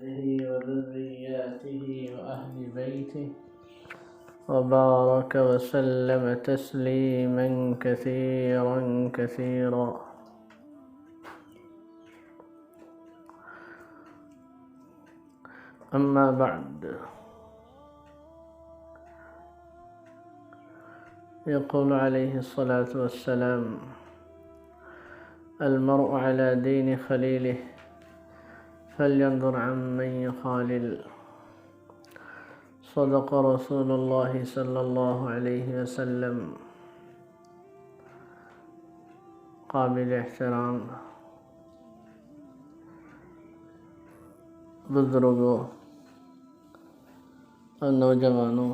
وذرياته وأهل بيته وبارك وسلم تسليما كثيرا كثيرا. أما بعد، يقول عليه الصلاة والسلام: المرء على دين خليله فلينظر عمن يخالل. صدق رسول الله صلی اللہ علیہ وسلم. قابل احترام بزرگوں اور نوجوانوں،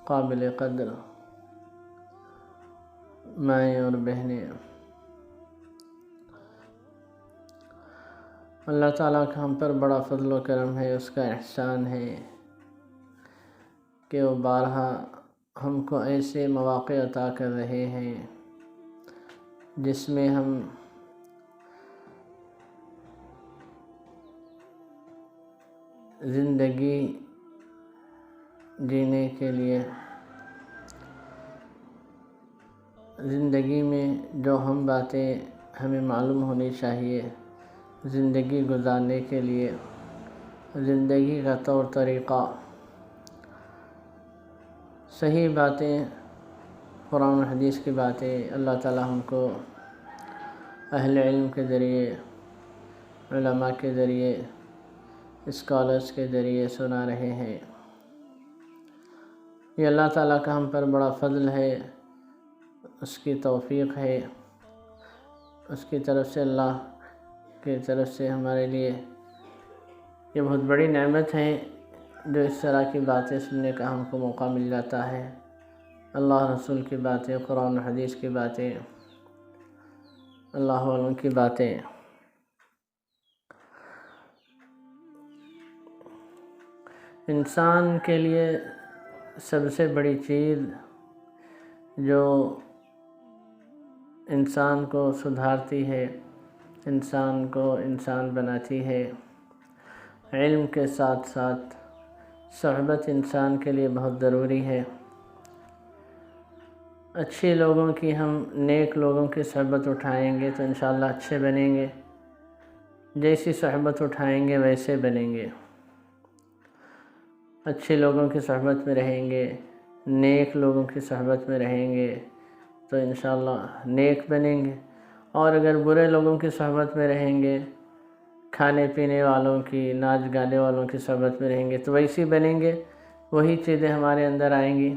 قابل قدر مائیں اور بہنیں، اللہ تعالیٰ کا ہم پر بڑا فضل و کرم ہے، اس کا احسان ہے کہ وہ بارہا ہم کو ایسے مواقع عطا کر رہے ہیں جس میں ہم زندگی جینے کے لیے، زندگی میں جو ہم باتیں ہمیں معلوم ہونی چاہیے زندگی گزارنے کے لیے، زندگی کا طور طریقہ، صحیح باتیں، قرآن و حدیث کی باتیں اللہ تعالیٰ ہم کو اہل علم کے ذریعے، علماء کے ذریعے، اسکالرز کے ذریعے سنا رہے ہیں. یہ اللہ تعالیٰ کا ہم پر بڑا فضل ہے، اس کی توفیق ہے، اس کی طرف سے، اللہ کی طرف سے ہمارے لیے یہ بہت بڑی نعمت ہے جو اس طرح کی باتیں سننے کا ہم کو موقع مل جاتا ہے. اللہ رسول کی باتیں، قرآن و حدیث کی باتیں، اللہ والوں کی باتیں. انسان کے لیے سب سے بڑی چیز جو انسان کو سدھارتی ہے، انسان کو انسان بناتی ہے، علم کے ساتھ ساتھ صحبت انسان کے لیے بہت ضروری ہے. اچھے لوگوں کی، ہم نیک لوگوں کی صحبت اٹھائیں گے تو انشاءاللہ اچھے بنیں گے، جیسی صحبت اٹھائیں گے ویسے بنیں گے. اچھے لوگوں کی صحبت میں رہیں گے، نیک لوگوں کی صحبت میں رہیں گے تو انشاءاللہ نیک بنیں گے. اور اگر برے لوگوں کی صحبت میں رہیں گے، کھانے پینے والوں کی، ناچ گانے والوں کی صحبت میں رہیں گے تو ویسی بنیں گے، وہی چیزیں ہمارے اندر آئیں گی.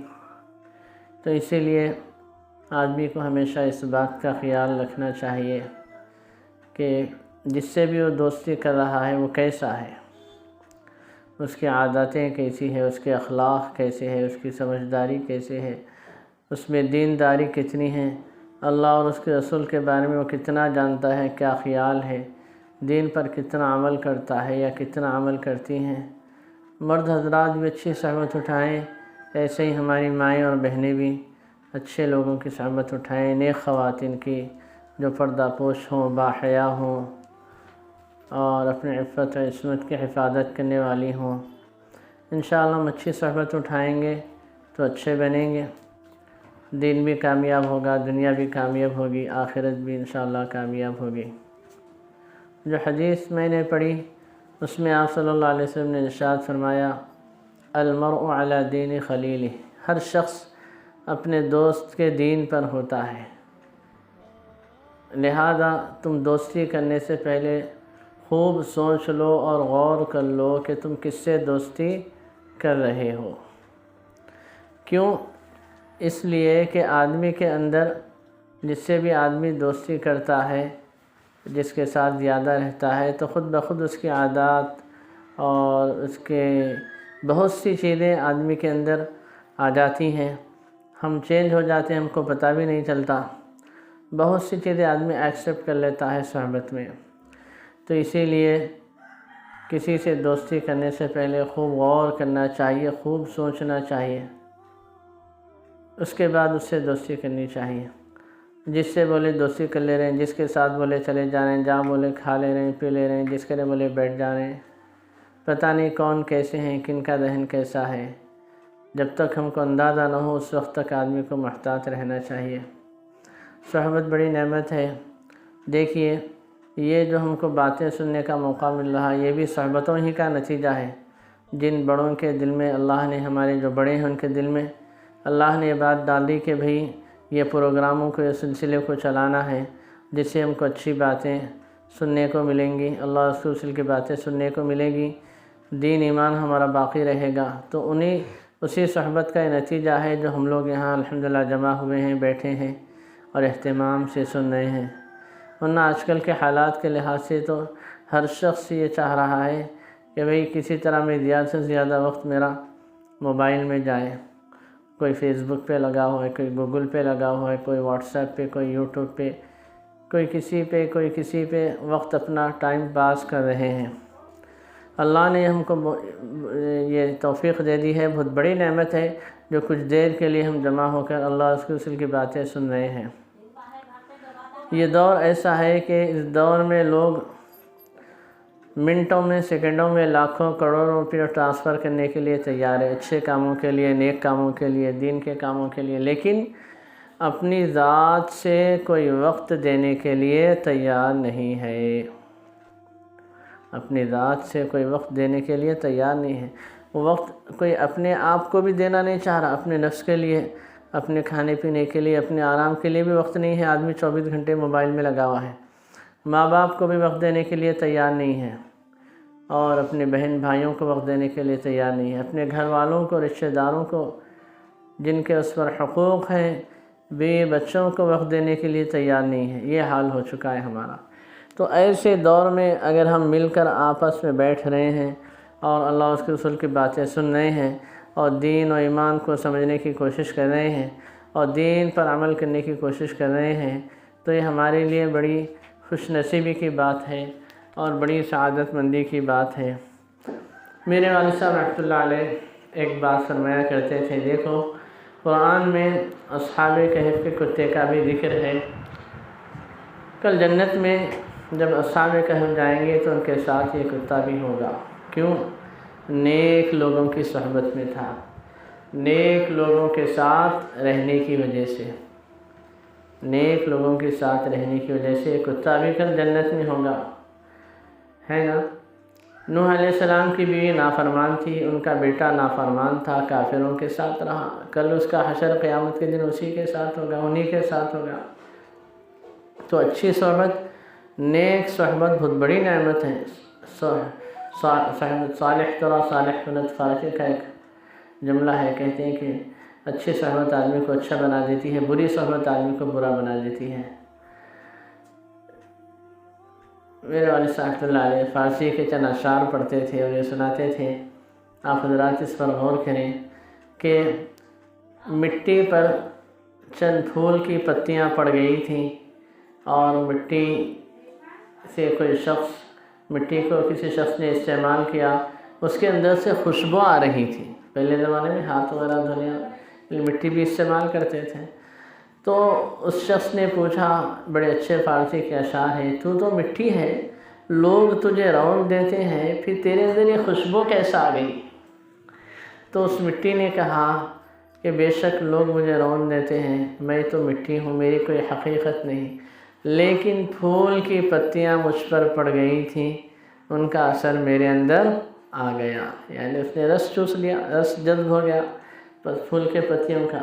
تو اسی لیے آدمی کو ہمیشہ اس بات کا خیال رکھنا چاہیے کہ جس سے بھی وہ دوستی کر رہا ہے وہ کیسا ہے، اس کی عادتیں کیسی ہے، اس کے اخلاق کیسے ہے، اس کی سمجھداری کیسے ہے، اس میں دینداری کتنی ہے، اللہ اور اس کے رسول کے بارے میں وہ کتنا جانتا ہے، کیا خیال ہے، دین پر کتنا عمل کرتا ہے یا کتنا عمل کرتی ہیں. مرد حضرات بھی اچھی صحبت اٹھائیں، ایسے ہی ہماری مائیں اور بہنیں بھی اچھے لوگوں کی صحبت اٹھائیں، نیک خواتین کی جو پردہ پوش ہوں، باحیا ہوں اور اپنے عفت و عصمت کی حفاظت کرنے والی ہوں. انشاءاللہ ہم اچھی صحبت اٹھائیں گے تو اچھے بنیں گے، دین بھی کامیاب ہوگا، دنیا بھی کامیاب ہوگی، آخرت بھی انشاءاللہ کامیاب ہوگی. جو حدیث میں نے پڑھی اس میں آپ صلی اللہ علیہ وسلم نے ارشاد فرمایا: المرء علی دین خلیلہ. ہر شخص اپنے دوست کے دین پر ہوتا ہے، لہذا تم دوستی کرنے سے پہلے خوب سوچ لو اور غور کر لو کہ تم کس سے دوستی کر رہے ہو. کیوں؟ اس لیے کہ آدمی کے اندر جس سے بھی آدمی دوستی کرتا ہے، جس کے ساتھ زیادہ رہتا ہے تو خود بخود اس کی عادات اور اس کے بہت سی چیزیں آدمی کے اندر آ جاتی ہیں. ہم چینج ہو جاتے ہیں، ہم کو پتہ بھی نہیں چلتا. بہت سی چیزیں آدمی ایکسیپٹ کر لیتا ہے صحبت میں. تو اسی لیے کسی سے دوستی کرنے سے پہلے خوب غور کرنا چاہیے، خوب سوچنا چاہیے، اس کے بعد اس سے دوستی کرنی چاہیے. جس سے بولے دوستی کر لے رہے ہیں، جس کے ساتھ بولے چلے جا رہے ہیں، جہاں بولے کھا لے رہے ہیں، پی لے رہے ہیں، جس کے لیے بولے بیٹھ جا رہے ہیں۔ پتہ نہیں کون کیسے ہیں، کن کا ذہن کیسا ہے۔ جب تک ہم کو اندازہ نہ ہو اس وقت تک آدمی کو محتاط رہنا چاہیے۔ صحبت بڑی نعمت ہے۔ دیکھیے یہ جو ہم کو باتیں سننے کا موقع مل رہا ہے، یہ بھی صحبتوں ہی کا نتیجہ ہے۔ جن بڑوں کے دل میں اللہ نے، ہمارے جو بڑے ہیں ان کے دل میں اللہ نے یہ بات ڈال دی کہ بھئی یہ پروگراموں کو، یہ سلسلے کو چلانا ہے، جس سے ہم کو اچھی باتیں سننے کو ملیں گی، اللہ رسول کی باتیں سننے کو ملے گی، دین ایمان ہمارا باقی رہے گا۔ تو اسی صحبت کا یہ نتیجہ ہے جو ہم لوگ یہاں الحمدللہ جمع ہوئے ہیں، بیٹھے ہیں اور اہتمام سے سن رہے ہیں۔ ورنہ آج کل کے حالات کے لحاظ سے تو ہر شخص یہ چاہ رہا ہے کہ بھئی کسی طرح میں زیادہ سے زیادہ وقت میرا موبائل میں جائے۔ کوئی فیس بک پہ لگا ہوا ہے، کوئی گوگل پہ لگا ہوا ہے، کوئی واٹس ایپ پہ، کوئی یوٹیوب پہ، کوئی کسی پہ وقت اپنا ٹائم پاس کر رہے ہیں۔ اللہ نے ہم کو یہ توفیق دے دی ہے، بہت بڑی نعمت ہے، جو کچھ دیر کے لیے ہم جمع ہو کر اللہ اس رسول کی باتیں سن رہے ہیں۔ یہ دور ایسا ہے کہ اس دور میں لوگ منٹوں میں، سیکنڈوں میں لاکھوں کروڑوں روپے ٹرانسفر کرنے کے لیے تیار ہے، اچھے کاموں کے لیے، نیک کاموں کے لیے، دین کے کاموں کے لیے، لیکن اپنی ذات سے کوئی وقت دینے کے لیے تیار نہیں ہے۔ اپنی ذات سے کوئی وقت دینے کے لیے تیار نہیں ہے۔ وہ وقت کوئی اپنے آپ کو بھی دینا نہیں چاہ رہا، اپنے نفس کے لیے، اپنے کھانے پینے کے لیے، اپنے آرام کے لیے بھی وقت نہیں ہے۔ آدمی 24 گھنٹے موبائل میں لگا ہوا ہے۔ ماں باپ کو بھی وقت دینے کے لیے تیار نہیں ہے، اور اپنے بہن بھائیوں کو وقت دینے کے لیے تیار نہیں ہے، اپنے گھر والوں کو، رشتہ داروں کو جن کے اس پر حقوق ہیں، بیوی بچوں کو وقت دینے کے لیے تیار نہیں ہے۔ یہ حال ہو چکا ہے ہمارا۔ تو ایسے دور میں اگر ہم مل کر آپس میں بیٹھ رہے ہیں اور اللہ اس کے رسول کی باتیں سن رہے ہیں اور دین و ایمان کو سمجھنے کی کوشش کر رہے ہیں اور دین پر عمل کرنے کی کوشش کر رہے ہیں، تو یہ ہمارے لیے بڑی خوش نصیبی کی بات ہے اور بڑی سعادت مندی کی بات ہے۔ میرے والد صاحب رحمۃ اللہ علیہ ایک بات فرمایا کرتے تھے، دیکھو قرآن میں اصحاب کہف کے کتے کا بھی ذکر ہے۔ کل جنت میں جب اصحاب کہف جائیں گے تو ان کے ساتھ یہ کتا بھی ہوگا۔ کیوں؟ نیک لوگوں کی صحبت میں تھا، نیک لوگوں کے ساتھ رہنے کی وجہ سے، نیک لوگوں کے ساتھ رہنے کی وجہ سے کتا بھی کل جنت میں ہوگا، ہے نا؟ نوح علیہ السلام کی بیوی نافرمان تھی، ان کا بیٹا نافرمان تھا، کافروں کے ساتھ رہا، کل اس کا حشر قیامت کے دن اسی کے ساتھ ہوگا، انہی کے ساتھ ہوگا۔ تو اچھی صحبت، نیک صحبت بہت بڑی نعمت ہے۔ صالح ترا صالح کنت، فارسی کا ایک جملہ ہے، کہتے ہیں کہ اچھی صحبت آدمی کو اچھا بنا دیتی ہے، بری صحبت آدمی کو برا بنا دیتی ہے۔ میرے والد صاحب اللہ علیہ فارسی کے چند اشعار پڑھتے تھے اور یہ سناتے تھے، آپ حضرات اس پر غور کریں کہ مٹی پر چند پھول کی پتیاں پڑ گئی تھیں اور مٹی سے کوئی شخص، مٹی کو کسی شخص نے استعمال کیا، اس کے اندر سے خوشبو آ رہی تھی۔ پہلے زمانے میں ہاتھ وغیرہ دھونے مٹی بھی استعمال کرتے تھے۔ تو اس شخص نے پوچھا، بڑے اچھے فارسی کے اشعار ہیں، تو مٹی ہے، لوگ تجھے رونق دیتے ہیں، پھر تیرے اندر یہ خوشبو کیسا آ گئی؟ تو اس مٹی نے کہا کہ بے شک لوگ مجھے رونق دیتے ہیں، میں تو مٹی ہوں، میری کوئی حقیقت نہیں، لیکن پھول کی پتیاں مجھ پر پڑ گئی تھیں، ان کا اثر میرے اندر آ گیا، یعنی اس نے رس چوس لیا، رس جذب ہو گیا پھول کے پتیوں کا،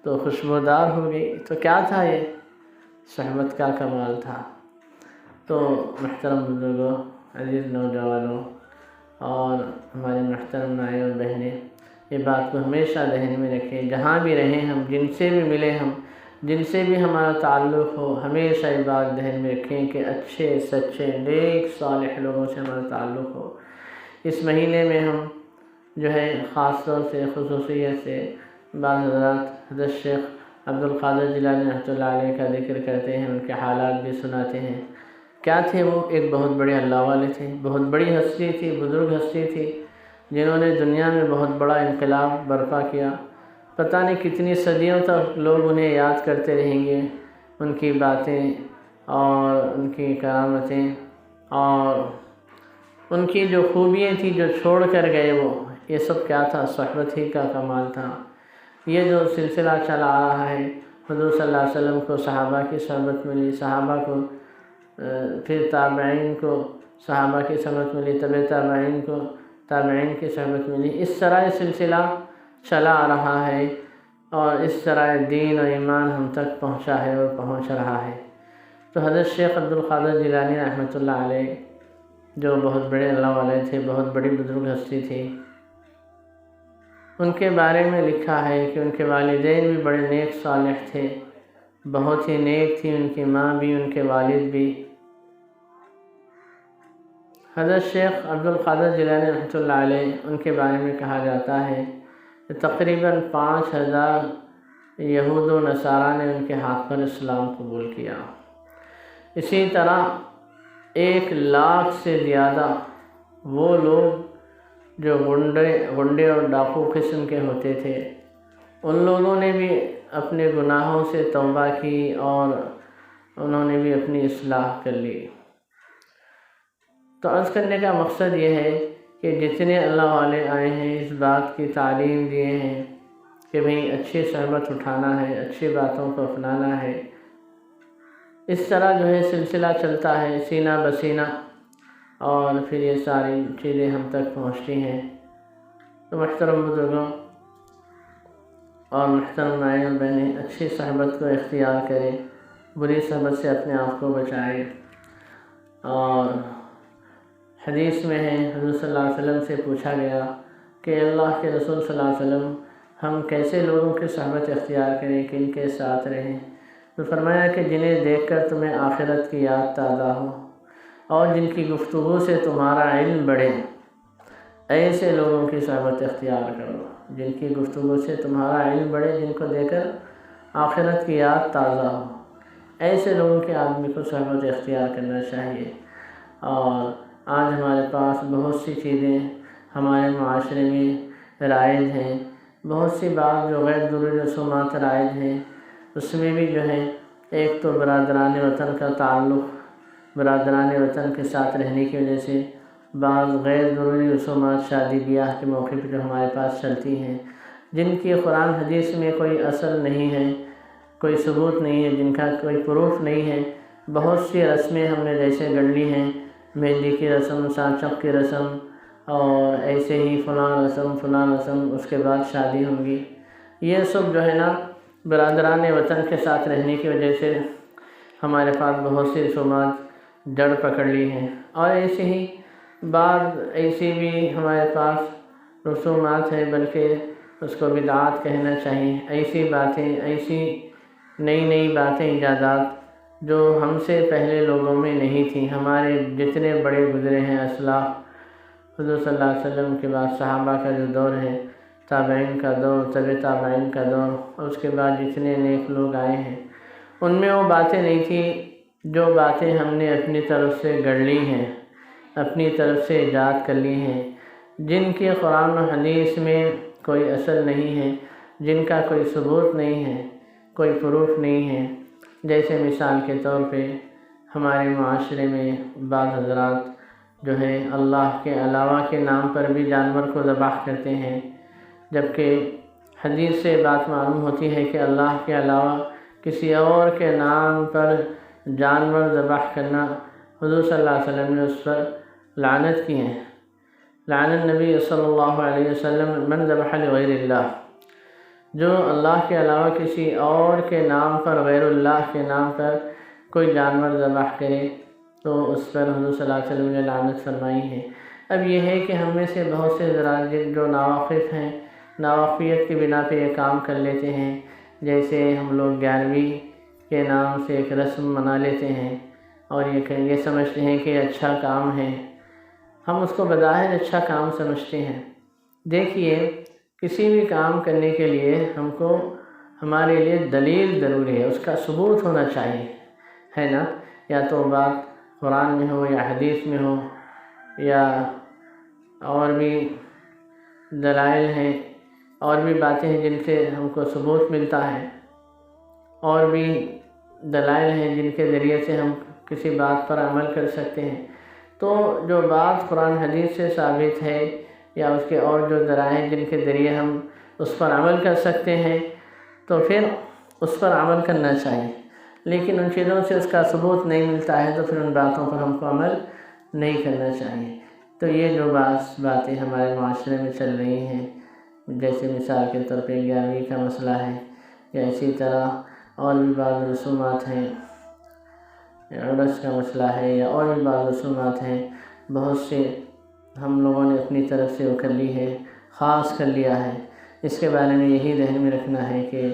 تو خوشبودار ہو گئی۔ تو کیا تھا یہ؟ صحبت کا کمال تھا۔ تو محترم بزرگوں، عزیز نوجوانوں اور ہمارے محترم مائیں اور بہنیں، یہ بات کو ہمیشہ ذہن میں رکھیں، جہاں بھی رہیں ہم، جن سے بھی ملیں ہم، جن سے بھی ہمارا تعلق ہو، ہمیشہ یہ بات ذہن میں رکھیں کہ اچھے سچے نیک صالح لوگوں سے ہمارا تعلق ہو۔ اس مہینے میں ہم جو ہے خاص طور سے، خصوصیت سے بعض حضرات حضرت شیخ عبدالقادر جیلانی رحمۃ اللہ علیہ کا ذکر کرتے ہیں، ان کے حالات بھی سناتے ہیں۔ کیا تھے وہ؟ ایک بہت بڑے اللہ والے تھے، بہت بڑی ہستی تھی، بزرگ ہستی تھی، جنہوں نے دنیا میں بہت بڑا انقلاب برپا کیا۔ پتہ نہیں کتنی صدیوں تک لوگ انہیں یاد کرتے رہیں گے، ان کی باتیں اور ان کی کرامتیں اور ان کی جو خوبیاں تھیں جو چھوڑ کر گئے وہ، یہ سب کیا تھا؟ صحبت ہی کا کمال تھا۔ یہ جو سلسلہ چلا آ رہا ہے، حضور صلی اللہ علیہ وسلم کو صحابہ کی صحبت ملی، صحابہ کو پھر تابعین کو صحابہ کی صحبت ملی، تابعین کو تابعین کی صحبت ملی، اس طرح یہ سلسلہ چلا آ رہا ہے اور اس طرح دین و ایمان ہم تک پہنچا ہے اور پہنچ رہا ہے۔ تو حضرت شیخ عبد القادر جیلانی رحمۃ اللہ علیہ جو بہت بڑے اللہ والے تھے، بہت بڑی بزرگ ہستی تھی، ان کے بارے میں لکھا ہے کہ ان کے والدین بھی بڑے نیک صالح تھے، بہت ہی نیک تھی ان کی ماں بھی، ان کے والد بھی۔ حضرت شیخ عبد القادر جیلانی رحمۃ اللہ علیہ ان کے بارے میں کہا جاتا ہے کہ تقریباً 5000 یہود و نصارہ نے ان کے ہاتھ پر اسلام قبول کیا۔ اسی طرح 1,00,000 سے زیادہ وہ لوگ جو غنڈے اور ڈاکو قسم کے ہوتے تھے، ان لوگوں نے بھی اپنے گناہوں سے توبہ کی اور انہوں نے بھی اپنی اصلاح کر لی۔ تو عرض کرنے کا مقصد یہ ہے کہ جتنے اللہ والے آئے ہیں اس بات کی تعلیم دیے ہیں کہ بھئی اچھی صحبت اٹھانا ہے، اچھی باتوں کو اپنانا ہے۔ اس طرح جو ہے سلسلہ چلتا ہے سینہ بسینہ، اور پھر یہ ساری چیزیں ہم تک پہنچتی ہیں۔ تو محترم بزرگوں اور محترم بھائی اور بہنیں، اچھی صحبت کو اختیار کریں، بری صحبت سے اپنے آپ کو بچائیں۔ اور حدیث میں ہے، حضور صلی اللہ علیہ وسلم سے پوچھا گیا کہ اللہ کے رسول صلی اللہ علیہ وسلم ہم کیسے لوگوں کی صحبت اختیار کریں، کن کے ساتھ رہیں؟ تو فرمایا کہ جنہیں دیکھ کر تمہیں آخرت کی یاد تازہ ہو اور جن کی گفتگو سے تمہارا علم بڑھے، ایسے لوگوں کی صحبت اختیار کرو۔ جن کی گفتگو سے تمہارا علم بڑھے، جن کو دیکھ کر آخرت کی یاد تازہ ہو، ایسے لوگوں کے آدمی کو صحبت اختیار کرنا چاہیے۔ اور آج ہمارے پاس بہت سی چیزیں ہمارے معاشرے میں رائج ہیں، بہت سی بات جو غیر ضروری رسومات رائج ہیں، اس میں بھی جو ہے ایک تو برادران وطن کا تعلق، برادران وطن کے ساتھ رہنے کی وجہ سے بعض غیر ضروری رسومات شادی بیاہ کے موقع پہ جو ہمارے پاس چلتی ہیں، جن کی قرآن حدیث میں کوئی اثر نہیں ہے، کوئی ثبوت نہیں ہے، جن کا کوئی پروف نہیں ہے۔ بہت سی رسمیں ہم نے جیسے گڑھ لی ہیں، مہندی کی رسم، سانچک کی رسم، اور ایسے ہی فلاں رسم، اس کے بعد شادی ہوں گی۔ یہ سب جو ہے نا برادران وطن کے ساتھ رہنے کی وجہ سے ہمارے پاس بہت سی رسومات جڑ پکڑ لی ہیں، اور ایسے ہی بعض ایسی بھی ہمارے پاس رسومات ہیں، بلکہ اس کو بدعات کہنا چاہیے۔ ایسی باتیں، ایسی نئی باتیں، ایجادات جو ہم سے پہلے لوگوں میں نہیں تھیں۔ ہمارے جتنے بڑے گزرے ہیں اسلاف، حضور صلی اللہ علیہ وسلم کے بعد صحابہ کا جو دور ہے، تابعین کا دور، تابعین کا دور، اور اس کے بعد جتنے نیک لوگ آئے ہیں، ان میں وہ باتیں نہیں تھیں جو باتیں ہم نے اپنی طرف سے گڑھ لی ہیں، اپنی طرف سے ایجاد کر لی ہیں، جن کے قرآن و حدیث میں کوئی اثر نہیں ہے، جن کا کوئی ثبوت نہیں ہے، کوئی پروف نہیں ہے۔ جیسے مثال کے طور پہ ہمارے معاشرے میں بعض حضرات جو ہے اللہ کے علاوہ کے نام پر بھی جانور کو ذبح کرتے ہیں، جبکہ حدیث سے بات معلوم ہوتی ہے کہ اللہ کے علاوہ کسی اور کے نام پر جانور ذبح کرنا، حضور صلی اللہ علیہ وسلم نے اس پر لعنت کی ہے۔ لعن النبی صلی اللہ علیہ وسلم من ذبح لغیر اللہ، جو اللہ کے علاوہ کسی اور کے نام پر، غیر اللہ کے نام پر کوئی جانور ذبح کرے تو اس پر حضور صلی اللہ علیہ وسلم نے لعنت فرمائی ہے۔ اب یہ ہے کہ ہم میں سے بہت سے حضرات جو ناواقف ہیں، ناواقفیت کی بنا پہ یہ کام کر لیتے ہیں۔ جیسے ہم لوگ 11ویں کے نام سے ایک رسم منا لیتے ہیں اور یہ سمجھتے ہیں کہ یہ اچھا کام ہے، ہم اس کو بظاہر اچھا کام سمجھتے ہیں۔ دیکھیے، کسی بھی کام کرنے کے لیے ہم کو ہمارے لیے دلیل ضروری ہے، اس کا ثبوت ہونا چاہیے، ہے نا؟ یا تو بات قرآن میں ہو یا حدیث میں ہو، یا اور بھی دلائل ہیں، اور بھی باتیں ہیں جن سے ہم کو ثبوت ملتا ہے، اور بھی دلائل ہیں جن کے ذریعے سے ہم کسی بات پر عمل کر سکتے ہیں۔ تو جو بات قرآن حدیث سے ثابت ہے یا اس کے اور جو ذرائع ہیں جن کے ذریعے ہم اس پر عمل کر سکتے ہیں تو پھر اس پر عمل کرنا چاہیے، لیکن ان چیزوں سے اس کا ثبوت نہیں ملتا ہے تو پھر ان باتوں پر ہم کو عمل نہیں کرنا چاہیے۔ تو یہ جو باتیں ہمارے معاشرے میں چل رہی ہیں، جیسے مثال کے طور پہ 11ویں کا مسئلہ ہے، یا اسی طرح اور بھی بعض رسومات ہیں، عرس کا مسئلہ ہے، یا اور بھی بعض رسومات ہیں، بہت سے ہم لوگوں نے اپنی طرف سے وہ کر لی ہے، خاص کر لیا ہے۔ اس کے بارے میں یہی ذہن میں رکھنا ہے کہ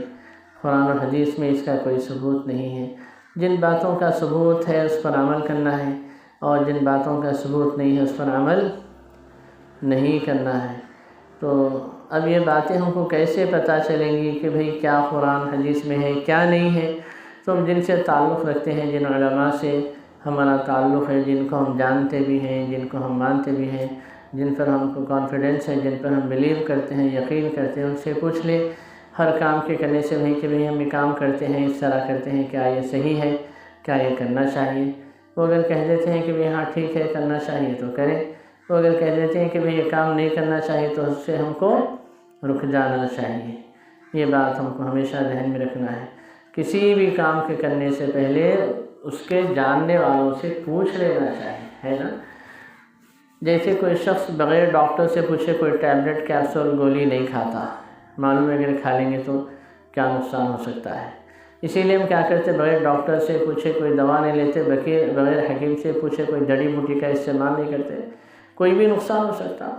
قرآن و حدیث میں اس کا کوئی ثبوت نہیں ہے۔ جن باتوں کا ثبوت ہے اس پر عمل کرنا ہے، اور جن باتوں کا ثبوت نہیں ہے اس پر عمل نہیں کرنا ہے۔ تو اب یہ باتیں ہم کو کیسے پتہ چلیں گی کہ بھئی کیا قرآن حدیث میں ہے کیا نہیں ہے؟ تو ہم جن سے تعلق رکھتے ہیں، جن علماء سے ہمارا تعلق ہے، جن کو ہم جانتے بھی ہیں، جن کو ہم مانتے بھی ہیں، جن پر ہم کو کانفیڈنس ہے، جن پر ہم بلیو کرتے ہیں، یقین کرتے ہیں، ان سے پوچھ لیں ہر کام کے کرنے سے نہیں کہ بھئی ہم یہ کام کرتے ہیں، اس طرح کرتے ہیں، کیا یہ صحیح ہے، کیا یہ کرنا چاہیے؟ وہ اگر کہہ دیتے ہیں کہ بھئی ہاں ٹھیک ہے کرنا چاہیے تو کریں، وہ اگر کہہ دیتے ہیں کہ بھئی یہ کام نہیں کرنا چاہیے تو اس سے ہم کو رک جانا چاہیے۔ یہ بات ہم کو ہمیشہ ذہن میں رکھنا ہے۔ کسی بھی کام کے کرنے سے پہلے اس کے جاننے والوں سے پوچھ لینا چاہیے، ہے نا؟ جیسے کوئی شخص بغیر ڈاکٹر سے پوچھے کوئی ٹیبلٹ، کیپسول، گولی نہیں کھاتا، معلوم ہے اگر کھا لیں گے تو کیا نقصان ہو سکتا ہے۔ اسی لیے ہم کیا کرتے، بغیر ڈاکٹر سے پوچھے کوئی دوا نہیں لیتے، بغیر حکیم سے پوچھے کوئی جڑی بوٹی کا استعمال نہیں کرتے، کوئی بھی نقصان ہو سکتا۔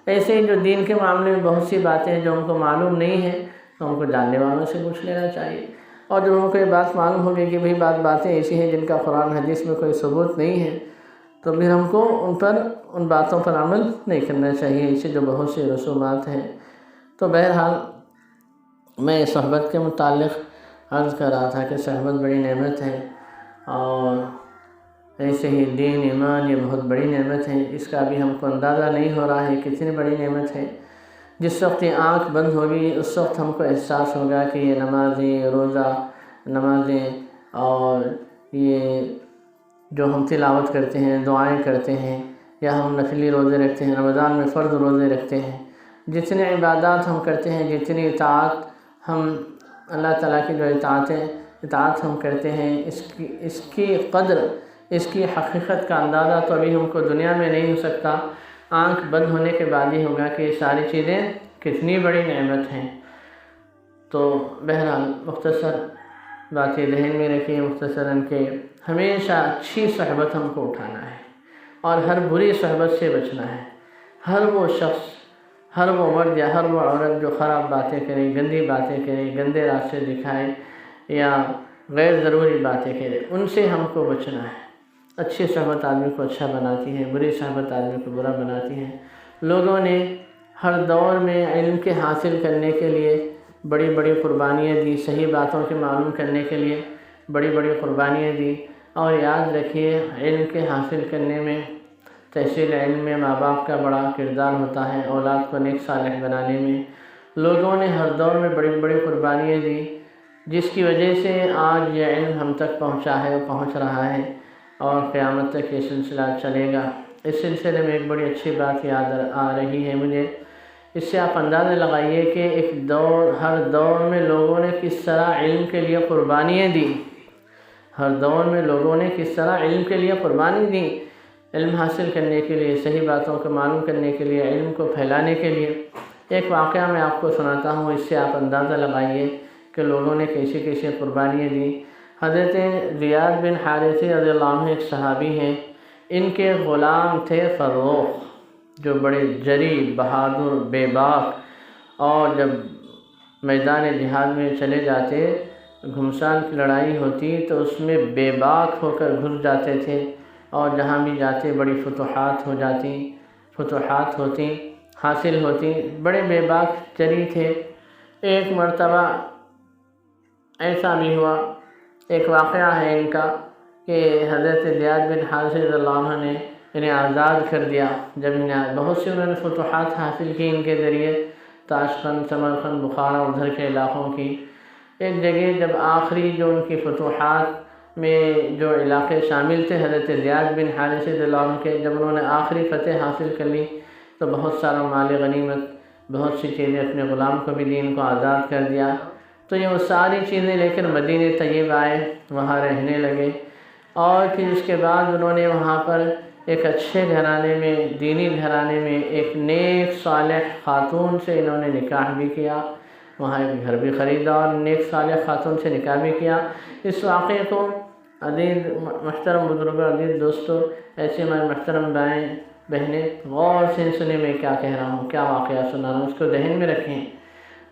ایسے ہی جو دین کے معاملے میں بہت سی باتیں ہیں جو ہم کو معلوم نہیں ہیں تو ہم کو جاننے والوں سے پوچھ لینا چاہیے، اور جب ہم کو یہ بات معلوم ہوگی کہ بھئی باتیں ایسی ہیں جن کا قرآن حدیث میں کوئی ثبوت نہیں ہے تو پھر ہم کو ان باتوں پر عمل نہیں کرنا چاہیے۔ اسے جو بہت سے رسومات ہیں۔ تو بہرحال میں صحبت کے متعلق عرض کر رہا تھا کہ صحبت بڑی نعمت ہے، اور ایسے ہی دین ایمان یہ بہت بڑی نعمت ہے، اس کا بھی ہم کو اندازہ نہیں ہو رہا ہے کتنی بڑی نعمت ہے۔ جس وقت یہ آنکھ بند ہوگی اس وقت ہم کو احساس ہوگا کہ یہ نمازیں، روزہ، نمازیں اور یہ جو ہم تلاوت کرتے ہیں، دعائیں کرتے ہیں، یا ہم نفلی روزے رکھتے ہیں، رمضان میں فرض روزے رکھتے ہیں، جتنے عبادات ہم کرتے ہیں، جتنی اطاعت ہم اللہ تعالیٰ کی جو اطاعت ہم کرتے ہیں، اس کی قدر، اس کی حقیقت کا اندازہ تو ابھی ہم کو دنیا میں نہیں ہو سکتا، آنکھ بند ہونے کے بعد ہی ہوگا کہ یہ ساری چیزیں کتنی بڑی نعمت ہیں۔ تو بہرحال مختصر باتیں ذہن میں رکھیں مختصراً کہ ہمیشہ اچھی صحبت ہم کو اٹھانا ہے، اور ہر بری صحبت سے بچنا ہے۔ ہر وہ شخص، ہر وہ مرد یا ہر وہ عورت جو خراب باتیں کرے، گندی باتیں کرے، گندے راستے دکھائے یا غیر ضروری باتیں کرے، ان سے ہم کو بچنا ہے۔ اچھی صحبت آدمی کو اچھا بناتی ہے، بری صحبت آدمی کو برا بناتی ہے۔ لوگوں نے ہر دور میں علم کے حاصل کرنے کے لیے بڑی بڑی قربانیاں دی، صحیح باتوں کے معلوم کرنے کے لیے بڑی بڑی قربانیاں دی، اور یاد رکھیے علم کے حاصل کرنے میں، تحصیل علم میں ماں باپ کا بڑا کردار ہوتا ہے، اولاد کو نیک صالح بنانے میں۔ لوگوں نے ہر دور میں بڑی بڑی قربانیاں دی، جس کی وجہ سے آج یہ علم ہم تک پہنچا ہے، پہنچ رہا ہے، اور قیامت تک یہ سلسلہ چلے گا۔ اس سلسلے میں ایک بڑی اچھی بات یاد آ رہی ہے مجھے، اس سے آپ اندازہ لگائیے کہ ہر دور میں لوگوں نے کس طرح علم کے لیے قربانیاں دی، ہر دور میں لوگوں نے کس طرح علم کے لیے قربانی دی، علم حاصل کرنے کے لیے، صحیح باتوں کو معلوم کرنے کے لیے، علم کو پھیلانے کے لیے۔ ایک واقعہ میں آپ کو سناتا ہوں، اس سے آپ اندازہ لگائیے کہ لوگوں نے کیسی کیسی قربانیاں دی۔ حضرت زیاد بن حارثہ رضی اللہ عنہ ایک صحابی ہیں، ان کے غلام تھے فروخ، جو بڑے جری، بہادر، بے باک، اور جب میدان جہاد میں چلے جاتے، گھمسان کی لڑائی ہوتی تو اس میں بے باک ہو کر گھس جاتے تھے، اور جہاں بھی جاتے بڑی فتوحات ہوتی، حاصل ہوتی، بڑے بے باک جری تھے۔ ایک مرتبہ ایسا بھی ہوا، ایک واقعہ ہے ان کا کہ حضرت زیاد بن حارثہ رضی اللہ عنہ نے انہیں آزاد کر دیا۔ جب بہت سی انہوں نے فتوحات حاصل کی ان کے ذریعے، تاشقند، سمرقند، بخارا، ادھر کے علاقوں کی، ایک جگہ جب آخری جو ان کی فتوحات میں جو علاقے شامل تھے حضرت زیاد بن حارثہ رضی اللہ عنہ کے، جب انہوں نے آخری فتح حاصل کر لی تو بہت سارا مال غنیمت، بہت سی چیزیں، اپنے غلام کو بھی دی، ان کو آزاد کر دیا۔ تو یہ وہ ساری چیزیں لے کر مدینہ طیب آئے، وہاں رہنے لگے، اور پھر اس کے بعد انہوں نے وہاں پر ایک اچھے گھرانے میں، دینی گھرانے میں، ایک نیک صالح خاتون سے انہوں نے نکاح بھی کیا، وہاں ایک گھر بھی خریدا اور نیک صالح خاتون سے نکاح بھی کیا۔ اس واقعے کو عزیز محترم بزرگوں، عزیز دوستوں، ایسے ہمارے محترم بھائی بہنیں غور سے سنیں میں کیا کہہ رہا ہوں، کیا واقعہ سنا رہا ہوں، اس کو ذہن میں رکھیں۔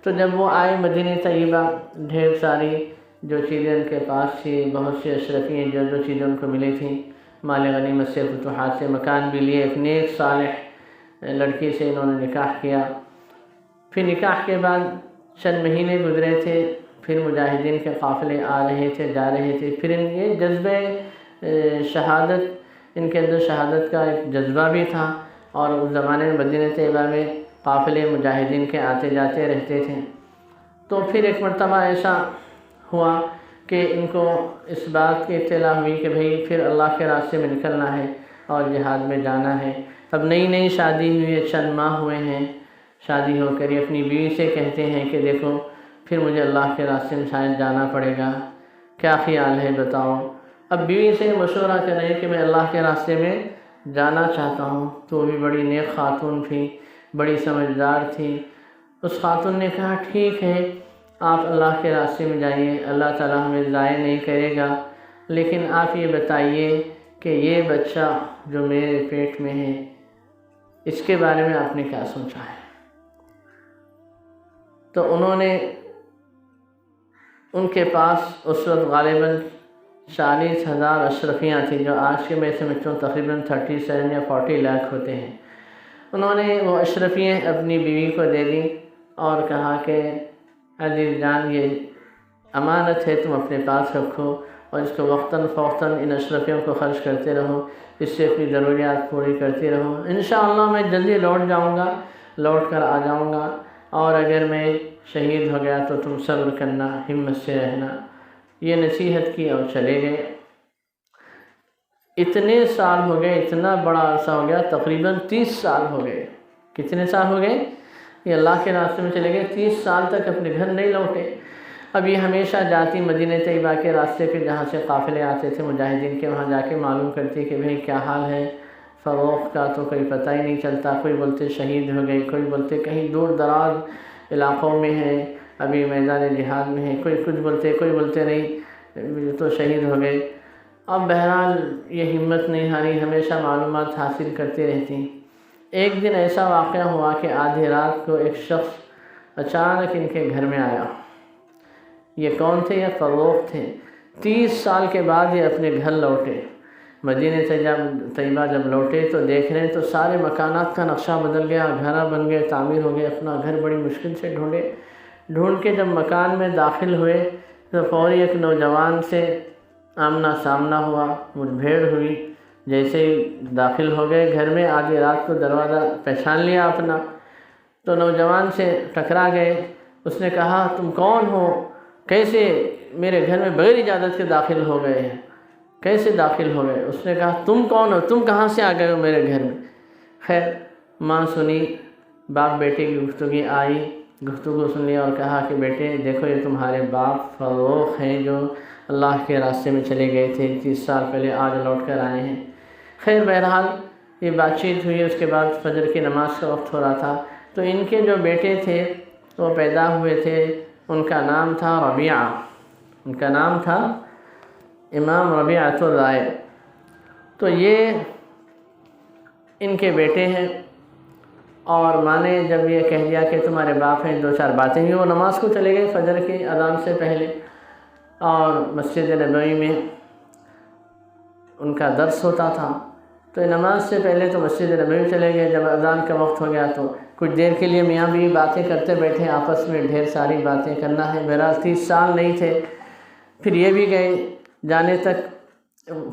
تو جب وہ آئے مدینہ طیبہ، ڈھیر ساری جو چیزیں ان کے پاس تھی، بہت سی اشرفیاں جو چیزیں ان کو ملی تھیں، مال غنیمت سے، فتوحات سے، مکان بھی لیے، ایک نیک صالح لڑکی سے انہوں نے نکاح کیا۔ پھر نکاح کے بعد چند مہینے گزرے تھے، پھر مجاہدین کے قافلے آ رہے تھے، جا رہے تھے، پھر ان یہ جذبہ شہادت، ان کے اندر شہادت کا ایک جذبہ بھی تھا، اور اس زمانے میں مدینہ طیبہ میں قافلے مجاہدین کے آتے جاتے رہتے تھے۔ تو پھر ایک مرتبہ ایسا ہوا کہ ان کو اس بات کی اطلاع ہوئی کہ بھئی پھر اللہ کے راستے میں نکلنا ہے اور جہاد میں جانا ہے۔ اب نئی نئی شادی ہوئی ہے، چند ماہ ہوئے ہیں شادی ہو کر، یہ اپنی بیوی سے کہتے ہیں کہ دیکھو پھر مجھے اللہ کے راستے میں شاید جانا پڑے گا، کیا خیال ہے بتاؤ۔ اب بیوی سے مشورہ کر رہے ہیں کہ میں اللہ کے راستے میں جانا چاہتا ہوں، تو وہ بھی بڑی نیک خاتون تھی، بڑی سمجھدار تھی۔ اس خاتون نے کہا ٹھیک ہے، آپ اللہ کے راستے میں جائیے، اللہ تعالیٰ ہمیں ضائع نہیں کرے گا، لیکن آپ یہ بتائیے کہ یہ بچہ جو میرے پیٹ میں ہے، اس کے بارے میں آپ نے کیا سوچا ہے؟ تو انہوں نے، ان کے پاس اس وقت غالباً 40,000 اشرفیاں تھیں، جو آج کے میں سمجھتا ہوں تقریباً 37 یا 40 لاکھ ہوتے ہیں۔ انہوں نے وہ اشرفیاں اپنی بیوی کو دے دیں اور کہا کہ عزیز جان، یہ امانت ہے، تم اپنے پاس رکھو اور اس کو وقتاً فوقتاً ان اشرفیوں کو خرچ کرتے رہو، اس سے اپنی ضروریات پوری کرتے رہو۔ انشاءاللہ میں جلدی لوٹ جاؤں گا، لوٹ کر آ جاؤں گا، اور اگر میں شہید ہو گیا تو تم صبر کرنا، ہمت سے رہنا۔ یہ نصیحت کی اور چلے گئے۔ اتنے سال ہو گئے، اتنا بڑا عرصہ ہو گیا، تقریباً 30 سال ہو گئے۔ کتنے سال ہو گئے؟ یہ اللہ کے راستے میں چلے گئے، 30 سال تک اپنے گھر نہیں لوٹے۔ اب یہ ہمیشہ جاتی مدینہ طیبہ کے راستے پہ، جہاں سے قافلے آتے تھے مجاہدین کے، وہاں جا کے معلوم کرتی کہ بھئی کیا حال ہے فروخت کا، تو کوئی پتہ ہی نہیں چلتا، کوئی بولتے شہید ہو گئے، کوئی بولتے کہیں دور دراز علاقوں میں ہے، ابھی میدان جہاد میں ہے، کوئی کچھ بولتے، کوئی بولتے نہیں تو شہید ہو گئے۔ اب بہرحال یہ ہمت نہیں ہاری، ہمیشہ معلومات حاصل کرتے رہتی۔ ایک دن ایسا واقعہ ہوا کہ آدھی رات کو ایک شخص اچانک ان کے گھر میں آیا۔ یہ کون تھے؟ یہ فروخت تھے۔ 30 سال کے بعد یہ اپنے گھر لوٹے۔ مدینہ طیبہ جب لوٹے تو دیکھ رہے ہیں تو سارے مکانات کا نقشہ بدل گیا، گھر بن گئے، تعمیر ہو گئے۔ اپنا گھر بڑی مشکل سے ڈھونڈ کے جب مکان میں داخل ہوئے تو فوری ایک نوجوان سے آمنا سامنا ہوا، مٹ بھیڑ ہوئی۔ جیسے ہی داخل ہو گئے گھر میں، آدھی رات کو دروازہ پہچان لیا اپنا، تو نوجوان سے ٹکرا گئے۔ اس نے کہا تم کون ہو؟ کیسے میرے گھر میں بغیر اجازت کے داخل ہو گئے ہیں؟ کیسے داخل ہو گئے؟ اس نے کہا تم کون ہو؟ تم کہاں سے آ گئے ہو میرے گھر میں؟ خیر ماں سنی، باپ بیٹے کی گفتگو سن لی اور کہا کہ بیٹے دیکھو یہ تمہارے باپ فروخت ہیں جو اللہ کے راستے میں چلے گئے تھے 30 سال پہلے، آج لوٹ کر آئے ہیں۔ خیر بہرحال یہ بات چیت ہوئی۔ اس کے بعد فجر کی نماز کا وقت ہو رہا تھا، تو ان کے جو بیٹے تھے وہ پیدا ہوئے تھے، ان کا نام تھا ربیعہ، ان کا نام تھا امام ربیعۃ الرائے۔ تو یہ ان کے بیٹے ہیں، اور ماں نے جب یہ کہہ دیا کہ تمہارے باپ ہیں، 2-4 باتیں ہوئی، وہ نماز کو چلے گئے فجر کی اذان سے پہلے، اور مسجد نبوی میں ان کا درس ہوتا تھا، تو نماز سے پہلے تو مسجد نبوی چلے گئے۔ جب اذان کا وقت ہو گیا تو کچھ دیر کے لیے میاں بیوی باتیں کرتے بیٹھے، آپس میں ڈھیر ساری باتیں کرنا ہے۔ بہرحال 30 سال نہیں تھے، پھر یہ بھی گئے۔ جانے تک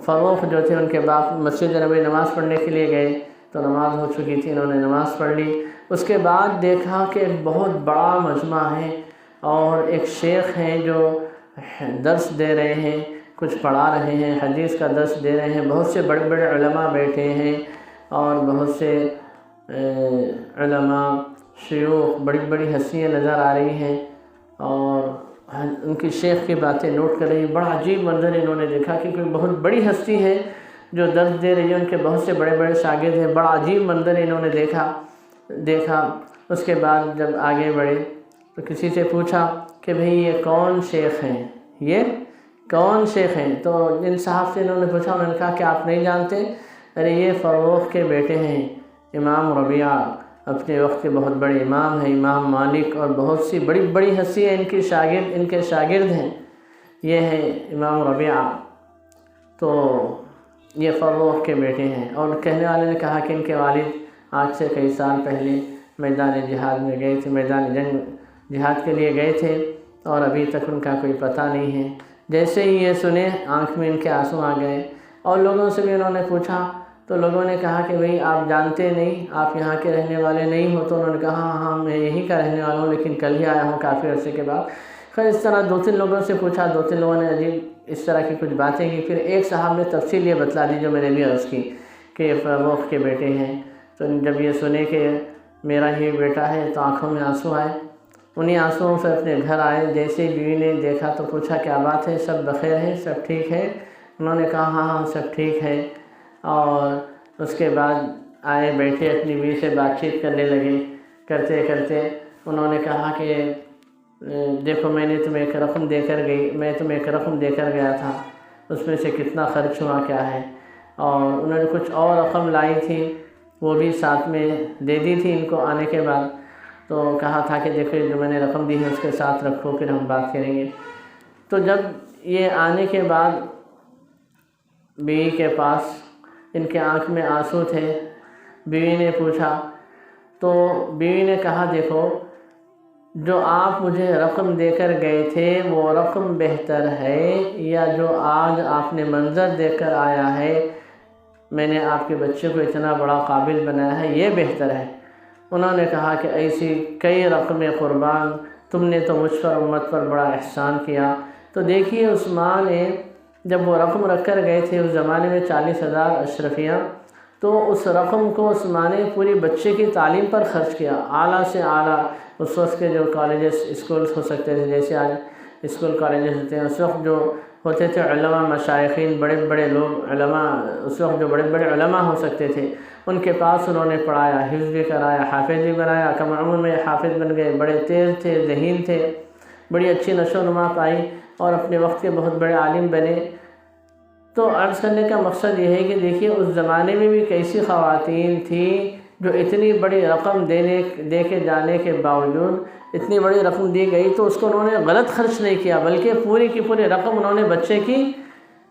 فروخت جو تھے ان کے باپ مسجد نبوی نماز پڑھنے کے لیے گئے، تو نماز ہو چکی تھی، انہوں نے نماز پڑھ لی۔ اس کے بعد دیکھا کہ ایک بہت بڑا مجمع ہے، اور ایک شیخ ہیں جو درس دے رہے ہیں، کچھ پڑھا رہے ہیں، حدیث کا درس دے رہے ہیں، بہت سے بڑے بڑے علماء بیٹھے ہیں اور بہت سے علماء شیوخ بڑی بڑی ہستیاں نظر آ رہی ہیں اور ان کی شیخ کی باتیں نوٹ کر رہی ہیں۔ بڑا عجیب منظر انہوں نے دیکھا کہ کوئی بہت بڑی ہستی ہے جو درس دے رہی ہے، ان کے بہت سے بڑے بڑے شاگرد ہیں۔ بڑا عجیب منظر انہوں نے دیکھا۔ اس کے بعد جب آگے بڑھے تو کسی سے پوچھا کہ بھئی یہ کون شیخ ہیں، یہ کون شیخ ہیں؟ تو جن صاحب سے انہوں نے پوچھا، انہوں نے کہا کہ آپ نہیں جانتے؟ ارے یہ فروخ کے بیٹے ہیں، امام ربیعہ، اپنے وقت کے بہت بڑے امام ہیں، امام مالک، اور بہت سی بڑی بڑی ہستی ہیں، ان کے شاگرد ہیں، یہ ہیں امام ربیعہ، تو یہ فروخ کے بیٹے ہیں۔ اور کہنے والے نے کہا کہ ان کے والد آج سے کئی سال پہلے میدان جہاد میں گئے تھے، میدان جنگ جہاد کے لیے گئے تھے اور ابھی تک ان کا کوئی پتہ نہیں ہے۔ جیسے ہی یہ سنے آنکھ میں ان کے آنسو آ گئے، اور لوگوں سے بھی انہوں نے پوچھا تو لوگوں نے کہا کہ بھئی آپ جانتے نہیں، آپ یہاں کے رہنے والے نہیں ہو؟ تو انہوں نے کہا ہاں میں یہیں کا رہنے والا ہوں، لیکن کل ہی آیا ہوں کافی عرصے کے بعد۔ خیر اس طرح دو تین لوگوں سے پوچھا، دو تین لوگوں نے عجیب اس طرح کی کچھ باتیں کی۔ پھر ایک صاحب نے تفصیل یہ بتلا دی جو میں نے بھی عرض کی کہ یہ فروخ کے بیٹے ہیں۔ تو جب یہ سنے کہ میرا ہی بیٹا ہے تو آنکھوں میں آنسو آئے۔ انہی آنسوؤں سے اپنے گھر آئے۔ جیسے ہی بیوی نے دیکھا تو پوچھا کیا بات ہے، سب بخیر ہے، سب ٹھیک ہے؟ انہوں نے کہا ہاں سب ٹھیک ہے۔ اور اس کے بعد آئے، بیٹھے، اپنی بیوی سے بات چیت کرنے لگے۔ کرتے کرتے انہوں نے کہا کہ دیکھو میں تمہیں ایک رقم دے کر گیا تھا، اس میں سے کتنا خرچ ہوا کیا ہے؟ اور انہوں نے کچھ اور رقم لائی تھی، وہ بھی ساتھ میں دے دی تھی ان کو آنے کے بعد۔ تو کہا تھا کہ دیکھو جو میں نے رقم دی ہے اس کے ساتھ رکھو، پھر ہم بات کریں گے۔ تو جب یہ آنے کے بعد بیوی کے پاس ان کے آنکھ میں آنسو تھے، بیوی نے پوچھا تو بیوی نے کہا دیکھو جو آپ مجھے رقم دے کر گئے تھے وہ رقم بہتر ہے یا جو آج آپ نے منظر دے کر آیا ہے، میں نے آپ کے بچے کو اتنا بڑا قابل بنایا ہے، یہ بہتر ہے؟ انہوں نے کہا کہ ایسی کئی رقم قربان، تم نے تو مجھ پر امت پر بڑا احسان کیا۔ تو دیکھیے عثمان نے جب وہ رقم رکھ کر گئے تھے اس زمانے میں 40,000 اشرفیہ، تو اس رقم کو عثمان نے پوری بچے کی تعلیم پر خرچ کیا، اعلیٰ سے اعلیٰ۔ اس وقت کے جو کالجز اسکولز ہو سکتے تھے، جیسے آج اسکول کالجز ہوتے ہیں، اس وقت جو ہوتے تھے علماء مشائخین، بڑے بڑے لوگ علماء، اس وقت جو بڑے بڑے علماء ہو سکتے تھے ان کے پاس انہوں نے پڑھایا، حفظ بھی کرایا، حافظ بھی بنایا، کم عمر میں حافظ بن گئے، بڑے تیز تھے، ذہین تھے، بڑی اچھی نشو و نما پائی اور اپنے وقت کے بہت بڑے عالم بنے۔ تو عرض کرنے کا مقصد یہ ہے کہ دیکھیے اس زمانے میں بھی کیسی خواتین تھیں جو اتنی بڑی رقم دے کے جانے کے باوجود اتنی بڑی رقم دی گئی تو اس کو انہوں نے غلط خرچ نہیں کیا، بلکہ پوری کی پوری رقم انہوں نے بچے کی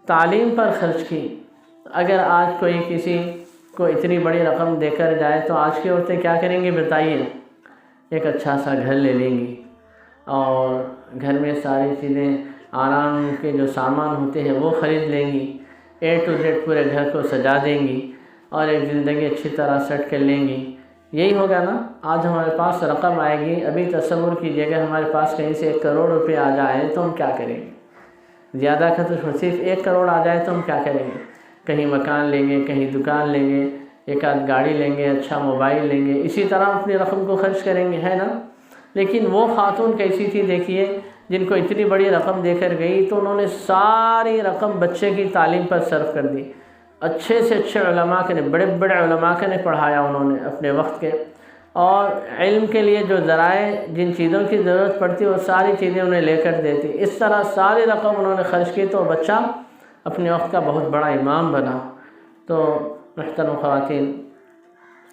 تعلیم پر خرچ کی۔ اگر آج کوئی کسی کو اتنی بڑی رقم دے کر جائے تو آج کی عورتیں کیا کریں گی بتائیے؟ ایک اچھا سا گھر لے لیں گی اور گھر میں ساری چیزیں، آرام کے جو سامان ہوتے ہیں وہ خرید لیں گی، A to Z پورے گھر کو سجا دیں گی اور ایک زندگی اچھی طرح سیٹ کر لیں گی۔ یہی ہوگا نا؟ آج ہمارے پاس رقم آئے گی، ابھی تصور کیجیے گا ہمارے پاس کہیں سے 1 کروڑ روپے آ جائے تو ہم کیا کریں گے؟ زیادہ کا تو صرف 1 کروڑ آ جائے تو ہم کیا کریں گے؟ کہیں مکان لیں گے، کہیں دکان لیں گے، ایک آدھ گاڑی لیں گے، اچھا موبائل لیں گے، اسی طرح اپنی رقم کو خرچ کریں گے، ہے نا؟ لیکن وہ خاتون کیسی تھی دیکھیے، جن کو اتنی بڑی رقم دے کر گئی تو انہوں نے ساری رقم بچے کی تعلیم پر صرف کر دی۔ اچھے سے اچھے علماء کے نے، بڑے بڑے علماء کے نے پڑھایا انہوں نے اپنے وقت کے، اور علم کے لیے جو ذرائع، جن چیزوں کی ضرورت پڑتی وہ ساری چیزیں انہیں لے کر دیتی۔ اس طرح ساری رقم انہوں نے خرچ کی تو بچہ اپنے وقت کا بہت بڑا امام بنا۔ تو محترم خواتین،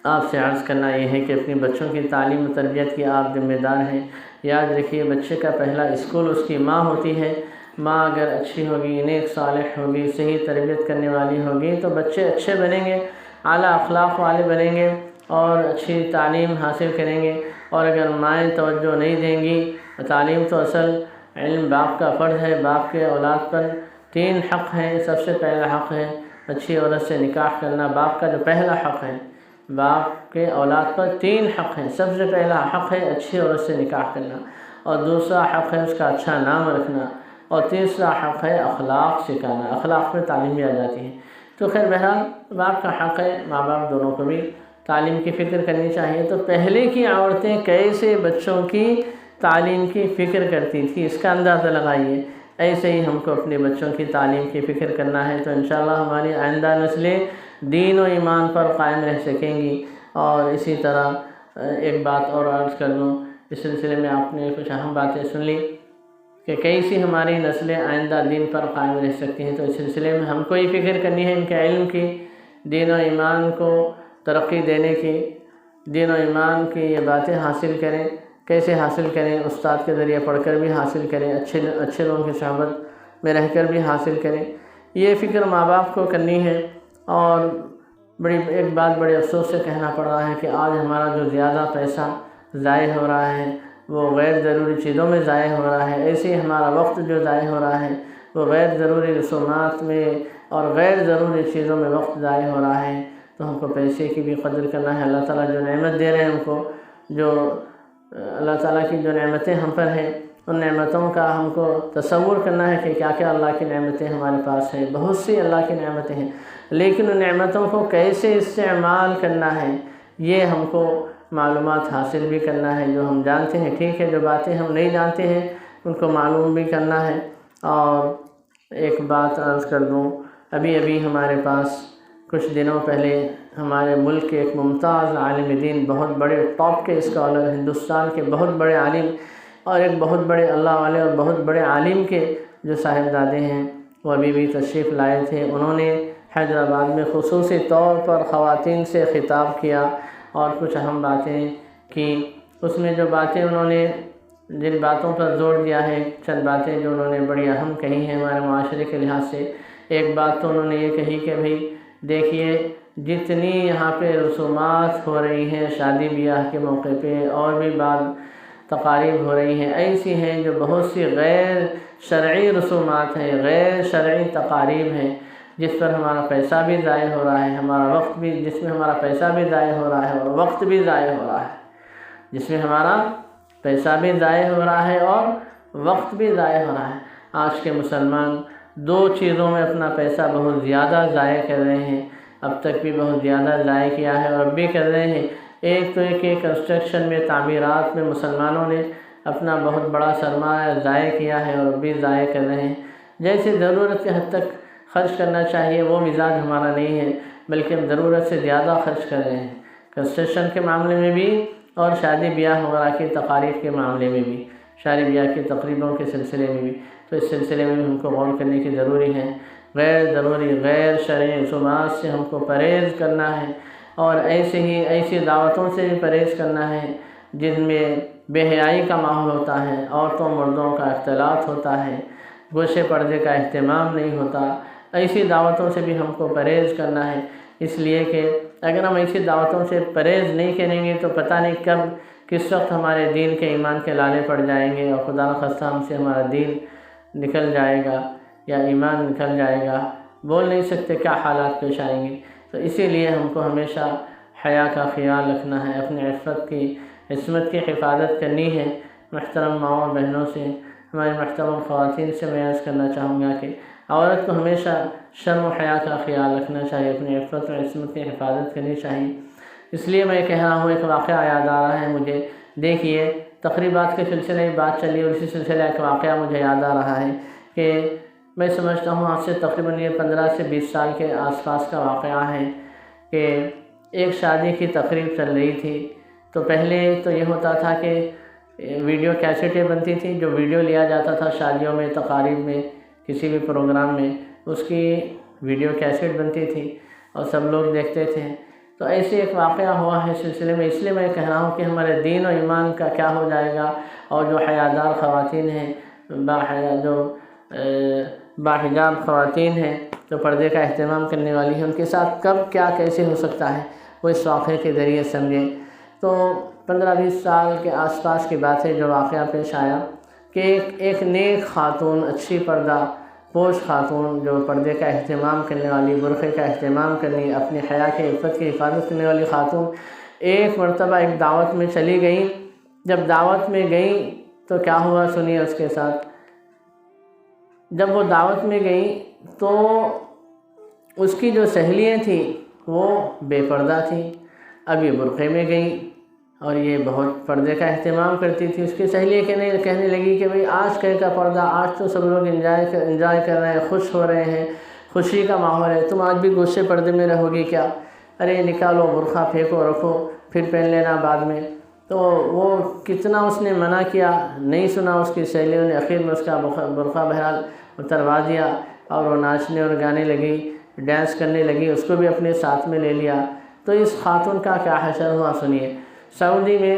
آپ سے عرض کرنا یہ ہے کہ اپنی بچوں کی تعلیم و تربیت کی آپ ذمہ دار ہیں۔ یاد رکھیے بچے کا پہلا اسکول اس کی ماں ہوتی ہے۔ ماں اگر اچھی ہوگی، نیک صالح ہوگی، صحیح تربیت کرنے والی ہوگی تو بچے اچھے بنیں گے، اعلیٰ اخلاق والے بنیں گے اور اچھی تعلیم حاصل کریں گے۔ اور اگر مائیں توجہ نہیں دیں گی، تعلیم تو اصل علم باپ کا فرض ہے۔ باپ کے اولاد پر 3 حق ہیں۔ سب سے پہلا حق ہے اچھی عورت سے نکاح کرنا، باپ کا جو پہلا حق ہے۔ باپ کے اولاد پر 3 حق ہیں۔ سب سے پہلا حق ہے اچھی عورت سے نکاح کرنا، اور دوسرا حق ہے اس کا اچھا نام رکھنا، اور تیسرا حق ہے اخلاق سکھانا، اخلاق میں تعلیم بھی آ جاتی ہے۔ تو خیر بہرحال باپ کا حق ہے، ماں باپ دونوں کو بھی تعلیم کی فکر کرنی چاہیے۔ تو پہلے کی عورتیں کیسے بچوں کی تعلیم کی فکر کرتی تھی، اس کا اندازہ لگائیے۔ ایسے ہی ہم کو اپنے بچوں کی تعلیم کی فکر کرنا ہے، تو انشاءاللہ ہماری آئندہ نسلیں دین و ایمان پر قائم رہ سکیں گی۔ اور اسی طرح ایک بات اور عرض کر دوں، اس سلسلے میں آپ نے کچھ اہم باتیں سن لی کہ کیسی ہماری نسلیں آئندہ دین پر قائم رہ سکتی ہیں۔ تو اس سلسلے میں ہم کو یہ فکر کرنی ہے ان کے علم کی، دین و ایمان کو ترقی دینے کی، دین و ایمان کی یہ باتیں حاصل کریں۔ کیسے حاصل کریں؟ استاد کے ذریعے پڑھ کر بھی حاصل کریں، اچھے لوگوں کی صحبت میں رہ کر بھی حاصل کریں۔ یہ فکر ماں باپ کو کرنی ہے۔ اور ایک بات بڑے افسوس سے کہنا پڑ رہا ہے کہ آج ہمارا جو زیادہ پیسہ ضائع ہو رہا ہے وہ غیر ضروری چیزوں میں ضائع ہو رہا ہے۔ ایسے ہی ہمارا وقت جو ضائع ہو رہا ہے وہ غیر ضروری رسومات میں اور غیر ضروری چیزوں میں وقت ضائع ہو رہا ہے۔ تو ہم کو پیسے کی بھی قدر کرنا ہے۔ اللہ تعالیٰ جو نعمت دے رہے ہیں ہم کو، جو اللہ تعالیٰ کی جو نعمتیں ہم پر ہیں، ان نعمتوں کا ہم کو تصور کرنا ہے کہ کیا کیا اللہ کی نعمتیں ہمارے پاس ہیں۔ بہت سی اللہ کی نعمتیں ہیں، لیکن ان نعمتوں کو کیسے استعمال کرنا ہے یہ ہم کو معلومات حاصل بھی کرنا ہے۔ جو ہم جانتے ہیں ٹھیک ہے، جو باتیں ہم نہیں جانتے ہیں ان کو معلوم بھی کرنا ہے۔ اور ایک بات عرض کر دوں، ابھی ہمارے پاس کچھ دنوں پہلے ہمارے ملک کے ایک ممتاز عالم دین، بہت بڑے ٹاپ کے اسکالر، ہندوستان کے بہت بڑے عالم اور ایک بہت بڑے اللہ والے اور بہت بڑے عالم کے جو صاحبزادے ہیں، وہ ابھی بھی تشریف لائے تھے۔ انہوں نے حیدرآباد میں خصوصی طور پر خواتین سے خطاب کیا اور کچھ اہم باتیں کی۔ اس میں جو باتیں انہوں نے جن باتوں پر زور دیا ہے، چند باتیں جو انہوں نے بڑی اہم کہی ہیں ہمارے معاشرے کے لحاظ سے۔ ایک بات تو انہوں نے یہ کہی کہ بھئی دیکھیے، جتنی یہاں پہ رسومات ہو رہی ہیں شادی بیاہ کے موقع پہ اور بھی بعض تقاریب ہو رہی ہیں، ایسی ہیں جو بہت سی غیر شرعی رسومات ہیں، غیر شرعی تقاریب ہیں، جس پر ہمارا پیسہ بھی ضائع ہو رہا ہے، ہمارا وقت بھی، جس میں ہمارا پیسہ بھی ضائع ہو رہا ہے اور وقت بھی ضائع ہو رہا ہے، جس میں ہمارا پیسہ بھی ضائع ہو رہا ہے اور وقت بھی ضائع ہو رہا ہے۔ آج کے مسلمان دو چیزوں میں اپنا پیسہ بہت زیادہ ضائع کر رہے ہیں، اب تک بھی بہت زیادہ ضائع کیا ہے اور اب بھی کر رہے ہیں۔ ایک تو یہ کہ کنسٹرکشن میں، تعمیرات میں مسلمانوں نے اپنا بہت بڑا سرمایہ ضائع کیا ہے اور اب بھی ضائع کر رہے ہیں۔ جیسے ضرورت کے حد تک خرچ کرنا چاہیے وہ مزاج ہمارا نہیں ہے، بلکہ ہم ضرورت سے زیادہ خرچ کر رہے ہیں، کنسٹرکشن کے معاملے میں بھی اور شادی بیاہ وغیرہ کی تقاریب کے معاملے میں بھی، شادی بیاہ کی تقریبوں کے سلسلے میں بھی۔ تو اس سلسلے میں ہم کو غور کرنے کی ضروری ہے۔ غیر ضروری، غیر شرعی رسومات سے ہم کو پرہیز کرنا ہے، اور ایسی دعوتوں سے بھی پرہیز کرنا ہے جن میں بے حیائی کا ماحول ہوتا ہے، عورتوں مردوں کا اختلاط ہوتا ہے، گوشے پردے کا اہتمام نہیں ہوتا۔ ایسی دعوتوں سے بھی ہم کو پرہیز کرنا ہے، اس لیے کہ اگر ہم ایسی دعوتوں سے پرہیز نہیں کریں گے تو پتہ نہیں کب کس وقت ہمارے دین کے ایمان کے لالے پڑ جائیں گے اور خدا نخواستہ ہم سے ہمارا دین نکل جائے گا یا ایمان نکل جائے گا، بول نہیں سکتے کیا حالات پیش آئیں گے۔ تو اسی لیے ہم کو ہمیشہ حیا کا خیال رکھنا ہے، اپنے عصمت کی حفاظت کرنی ہے۔ محترم ماؤں بہنوں سے، ہماری محترم خواتین سے میں عرض کرنا چاہوں گا کہ عورت کو ہمیشہ شرم و حیا کا خیال رکھنا چاہیے، اپنی عفت و عصمت کی حفاظت کرنی چاہیے۔ اس لیے میں کہہ رہا ہوں، ایک واقعہ یاد آ رہا ہے مجھے۔ دیکھیے، تقریبات کے سلسلے میں بات چلی اور اسی سلسلے ایک واقعہ مجھے یاد آ رہا ہے کہ میں سمجھتا ہوں آج سے تقریباً یہ 15 سے 20 سال کے آس پاس کا واقعہ ہے کہ ایک شادی کی تقریب چل رہی تھی۔ تو پہلے تو یہ ہوتا تھا کہ ویڈیو کیسٹیں بنتی تھیں، جو ویڈیو لیا جاتا تھا شادیوں میں، تقاریب میں، کسی بھی پروگرام میں، اس کی ویڈیو کیسٹ بنتی تھی اور سب لوگ دیکھتے تھے۔ تو ایسے ایک واقعہ ہوا ہے سلسلے میں، اس لیے میں کہہ رہا ہوں کہ ہمارے دین و ایمان کا کیا ہو جائے گا، اور جو حیادار خواتین ہیں، جو باحجاب خواتین ہیں، جو پردے کا اہتمام کرنے والی ہیں، ان کے ساتھ کب کیا کیسے ہو سکتا ہے وہ اس واقعے کے ذریعے سمجھیں۔ تو 15-20 سال کے آس پاس کی بات ہے جو واقعہ پیش آیا کہ ایک نیک خاتون، اچھی پردہ پوش خاتون، جو پردے کا اہتمام کرنے والی، برقعے کا اہتمام کرنے، اپنی حیا کی عفت کی حفاظت کرنے والی خاتون ایک مرتبہ ایک دعوت میں چلی گئیں۔ جب دعوت میں گئیں تو کیا ہوا سنیے اس کے ساتھ۔ جب وہ دعوت میں گئی تو اس کی جو سہیلیاں تھیں وہ بے پردہ تھیں، اب یہ برقعے میں گئی اور یہ بہت پردے کا اہتمام کرتی تھی۔ اس کی سہیلیاں کہنے لگی کہ بھئی آج کل کا پردہ، آج تو سب لوگ انجوائے کر رہے ہیں، خوش ہو رہے ہیں، خوشی کا ماحول ہے، تم آج بھی گوشے پردے میں رہو گی کیا؟ ارے نکالو برقعہ، پھینکو، رکھو، پھر پہن لینا بعد میں۔ تو وہ کتنا اس نے منع کیا، نہیں سنا اس کی سہیلیوں نے، آخر میں اس کا برقعہ بہرحال اتروا دیا اور وہ ناچنے اور گانے لگی، ڈانس کرنے لگی، اس کو بھی اپنے ساتھ میں لے لیا۔ تو اس خاتون کا کیا حشر ہوا سنیے۔ سعودی میں،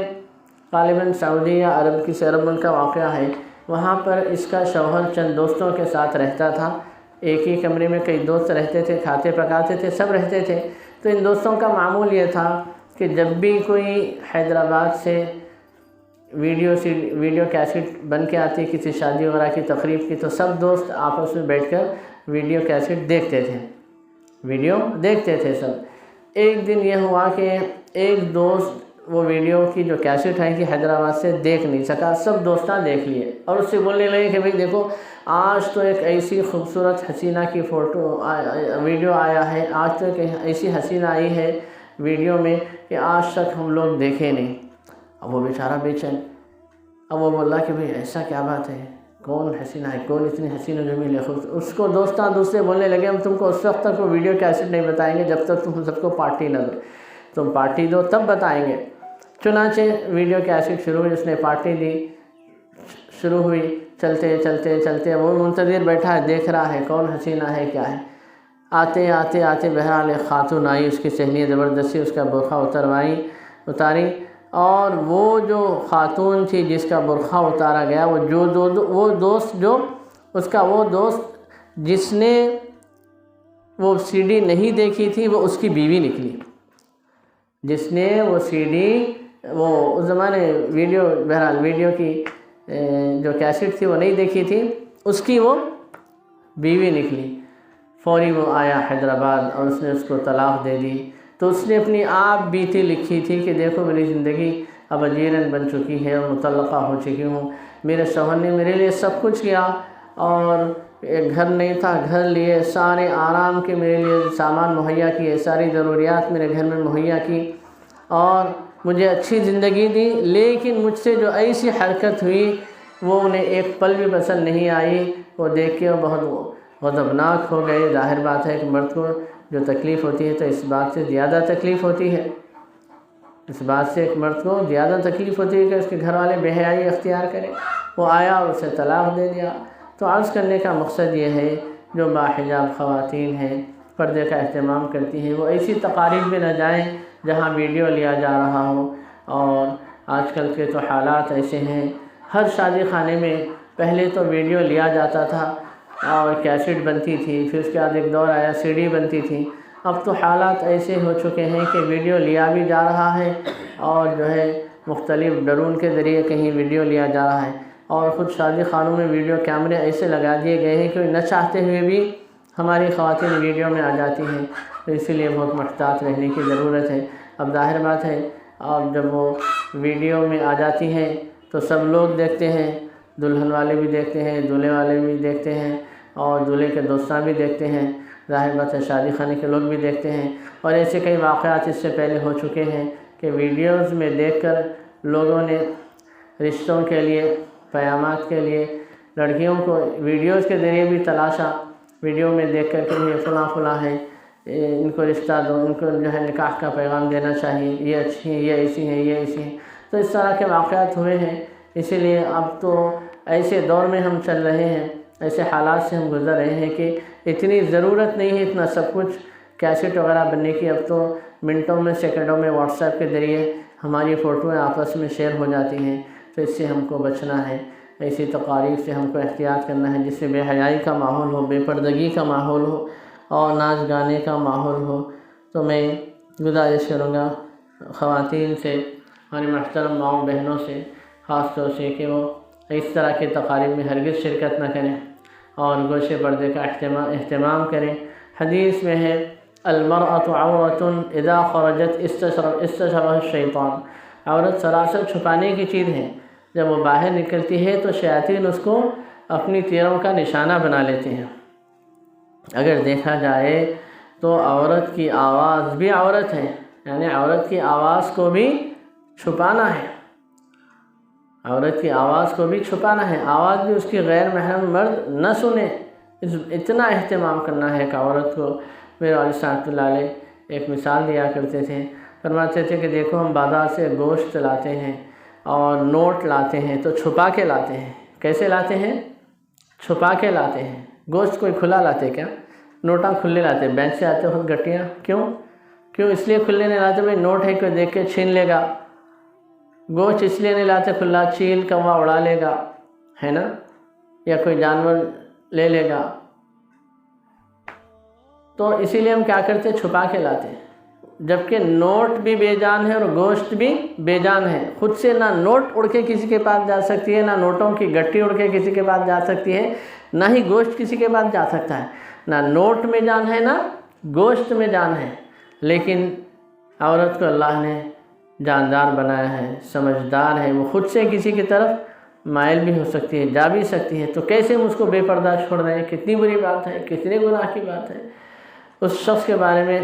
غالباً سعودی یا عرب کسی عرب ملک کا واقعہ ہے، وہاں پر اس کا شوہر چند دوستوں کے ساتھ رہتا تھا، ایک ہی کمرے میں کئی دوست رہتے تھے، کھاتے پکاتے تھے، سب رہتے تھے۔ تو ان دوستوں کا معمول یہ تھا کہ جب بھی کوئی حیدرآباد سے ویڈیو کیسٹ بن کے آتی کسی شادی وغیرہ کی تقریب کی، تو سب دوست آپس میں بیٹھ کر ویڈیو کیسٹ دیکھتے تھے سب۔ ایک دن یہ ہوا کہ ایک دوست وہ ویڈیو کی جو کیسٹ آئی کہ حیدرآباد سے دیکھ نہیں سکا، سب دوستاں دیکھ لیے اور اس سے بولنے لگے کہ بھئی دیکھو آج تو ایک ایسی خوبصورت حسینہ کی ویڈیو آیا ہے، آج تو ایک ایسی حسینہ آئی ہے ویڈیو میں کہ آج تک ہم لوگ دیکھے نہیں۔ اب وہ بیچارہ بے چین، اب وہ بولا کہ بھئی ایسا کیا بات ہے، کون حسینہ ہے، کون اتنی حسین و جمیل ہے؟ اس کو دوسرے بولنے لگے ہم تم کو اس وقت تک وہ ویڈیو کیسٹ نہیں بتائیں گے جب تک تم سب کو پارٹی نہ دو، تم پارٹی دو تب بتائیں گے۔ چنانچہ ویڈیو کیسٹ شروع ہوئی، اس نے پارٹی دی، شروع ہوئی، چلتے وہ منتظر بیٹھا ہے، دیکھ رہا ہے کون حسینہ ہے کیا ہے۔ آتے بہرحال ایک خاتون آئی، اس کی سہیلیاں زبردستی اس کا برقعہ اتاری، اور وہ جو خاتون تھی جس کا برقعہ اتارا گیا، وہ دوست جس نے وہ سی ڈی نہیں دیکھی تھی وہ اس کی بیوی نکلی، جس نے وہ سی ڈی اس زمانے ویڈیو کی جو کیسٹ تھی وہ نہیں دیکھی تھی، اس کی وہ بیوی نکلی۔ فوری وہ آیا حیدرآباد اور اس نے اس کو طلاق دے دی۔ تو اس نے اپنی آپ بیتی لکھی تھی کہ دیکھو میری زندگی اب اجیرن بن چکی ہے اور مطلقہ ہو چکی ہوں، میرے شوہر نے میرے لیے سب کچھ کیا، اور ایک گھر نہیں تھا، گھر لیے، سارے آرام کے میرے لیے سامان مہیا کیے، ساری ضروریات میرے گھر میں مہیا کی اور مجھے اچھی زندگی دی، لیکن مجھ سے جو ایسی حرکت ہوئی وہ انہیں ایک پل بھی پسند نہیں آئی، وہ دیکھ کے وہ بہت غضبناک ہو گئے۔ ظاہر بات ہے کہ مرد کو جو تکلیف ہوتی ہے تو اس بات سے زیادہ تکلیف ہوتی ہے، اس بات سے ایک مرد کو زیادہ تکلیف ہوتی ہے کہ اس کے گھر والے بے حیائی اختیار کریں۔ وہ آیا اور اسے طلاق دے دیا۔ تو عرض کرنے کا مقصد یہ ہے جو باحجاب خواتین ہیں، پردے کا اہتمام کرتی ہیں، وہ ایسی تقاریب میں نہ جائیں جہاں ویڈیو لیا جا رہا ہو۔ اور آج کل کے تو حالات ایسے ہیں، ہر شادی خانے میں پہلے تو ویڈیو لیا جاتا تھا اور کیسٹ بنتی تھی، پھر اس کے بعد ایک دور آیا سی ڈی بنتی تھی۔ اب تو حالات ایسے ہو چکے ہیں کہ ویڈیو لیا بھی جا رہا ہے اور جو ہے مختلف ڈرون کے ذریعے کہیں ویڈیو لیا جا رہا ہے، اور خود شادی خانوں میں ویڈیو کیمرے ایسے لگا دیے گئے ہیں کہ نہ چاہتے ہوئے بھی ہماری خواتین ویڈیو میں آ جاتی ہیں۔ تو اسی لیے بہت محتاط رہنے کی ضرورت ہے۔ اب ظاہر بات ہے اب جب وہ ویڈیو میں آ جاتی ہیں تو سب لوگ دیکھتے ہیں، دلہن والے بھی دیکھتے ہیں، دولہے والے بھی دیکھتے ہیں، اور دولہے کے دوستان بھی دیکھتے ہیں، ظاہر بات ہے شادی خانے کے لوگ بھی دیکھتے ہیں۔ اور ایسے کئی واقعات اس سے پہلے ہو چکے ہیں کہ ویڈیوز میں دیکھ کر لوگوں نے رشتوں کے لیے، پیامات کے لیے لڑکیوں کو ویڈیوز کے ذریعے بھی تلاشا، ویڈیو میں دیکھ کر کہ یہ فلاں ہے، ان کو رشتہ دو، ان کو جو ہے نکاح کا پیغام دینا چاہیے، یہ اچھی ہیں، یہ ایسی ہیں، یہ ایسی ہیں۔ تو اس طرح کے واقعات ہوئے ہیں۔ اسی لیے اب تو ایسے دور میں ہم چل رہے ہیں، ایسے حالات سے ہم گزر رہے ہیں کہ اتنی ضرورت نہیں ہے اتنا سب کچھ کیسٹ وغیرہ بننے کی۔ اب تو منٹوں میں، سیکنڈوں میں واٹس ایپ کے ذریعے ہماری فوٹویں آپس میں شیئر ہو جاتی ہیں۔ تو اس سے ہم کو بچنا ہے، ایسی تقاریب سے ہم کو احتیاط کرنا ہے جس سے بے حیائی کا ماحول ہو، بے پردگی کا ماحول ہو اور ناچ گانے کا ماحول ہو۔ تو میں گزارش کروں گا خواتین سے، ہماری محترم ماؤں بہنوں سے خاص طور سے کہ وہ اس طرح کے تقاریب میں ہرگز شرکت نہ کریں اور گوشے پردے کا اہتمام کریں۔ حدیث میں ہے المرأة عورة اذا خرجت استشرها الشیطان، عورت سراسر چھپانے کی چیز ہے، جب وہ باہر نکلتی ہے تو شیاطین اس کو اپنی تیروں کا نشانہ بنا لیتے ہیں۔ اگر دیکھا جائے تو عورت کی آواز بھی عورت ہے، یعنی عورت کی آواز کو بھی چھپانا ہے، عورت کی آواز کو بھی چھپانا ہے، آواز بھی اس کی غیر محرم مرد نہ سنے، اتنا اہتمام کرنا ہے کہ عورت کو۔ میرے والد صاحب اللہ علیہ ایک مثال دیا کرتے تھے، فرماتے تھے کہ دیکھو ہم بازار سے گوشت لاتے ہیں اور نوٹ لاتے ہیں تو چھپا کے لاتے ہیں۔ کیسے لاتے ہیں؟ چھپا کے لاتے ہیں۔ گوشت کوئی کھلا لاتے کیا؟ نوٹاں کھلے لاتے، بینک سے آتے خود گٹیاں، کیوں اس لیے کھلے نہیں لاتے بھائی نوٹ ہے کوئی دیکھ کے چھین لے گا۔ گوشت اس لیے نہیں لاتے کھلا، چیل کوا اڑا لے گا، ہے نا، یا کوئی جانور لے لے گا، تو اسی لیے ہم کیا کرتے، چھپا کے لاتے ہیں۔ جبکہ نوٹ بھی بے جان ہے اور گوشت بھی بے جان ہے، خود سے نہ نوٹ اڑ کے کسی کے پاس جا سکتی ہے، نہ نوٹوں کی گٹی اڑ کے کسی کے پاس جا سکتی ہے، نہ ہی گوشت کسی کے پاس جا سکتا ہے۔ نہ نوٹ میں جان ہے نہ گوشت میں جان ہے، لیکن عورت کو اللہ نے جاندار بنایا ہے، سمجھدار ہے، وہ خود سے کسی کی طرف مائل بھی ہو سکتی ہے، جا بھی سکتی ہے، تو کیسے ہم اس کو بے پردہ چھوڑ رہے ہیں؟ کتنی بری بات ہے، کتنے گناہ کی بات ہے۔ اس شخص کے بارے میں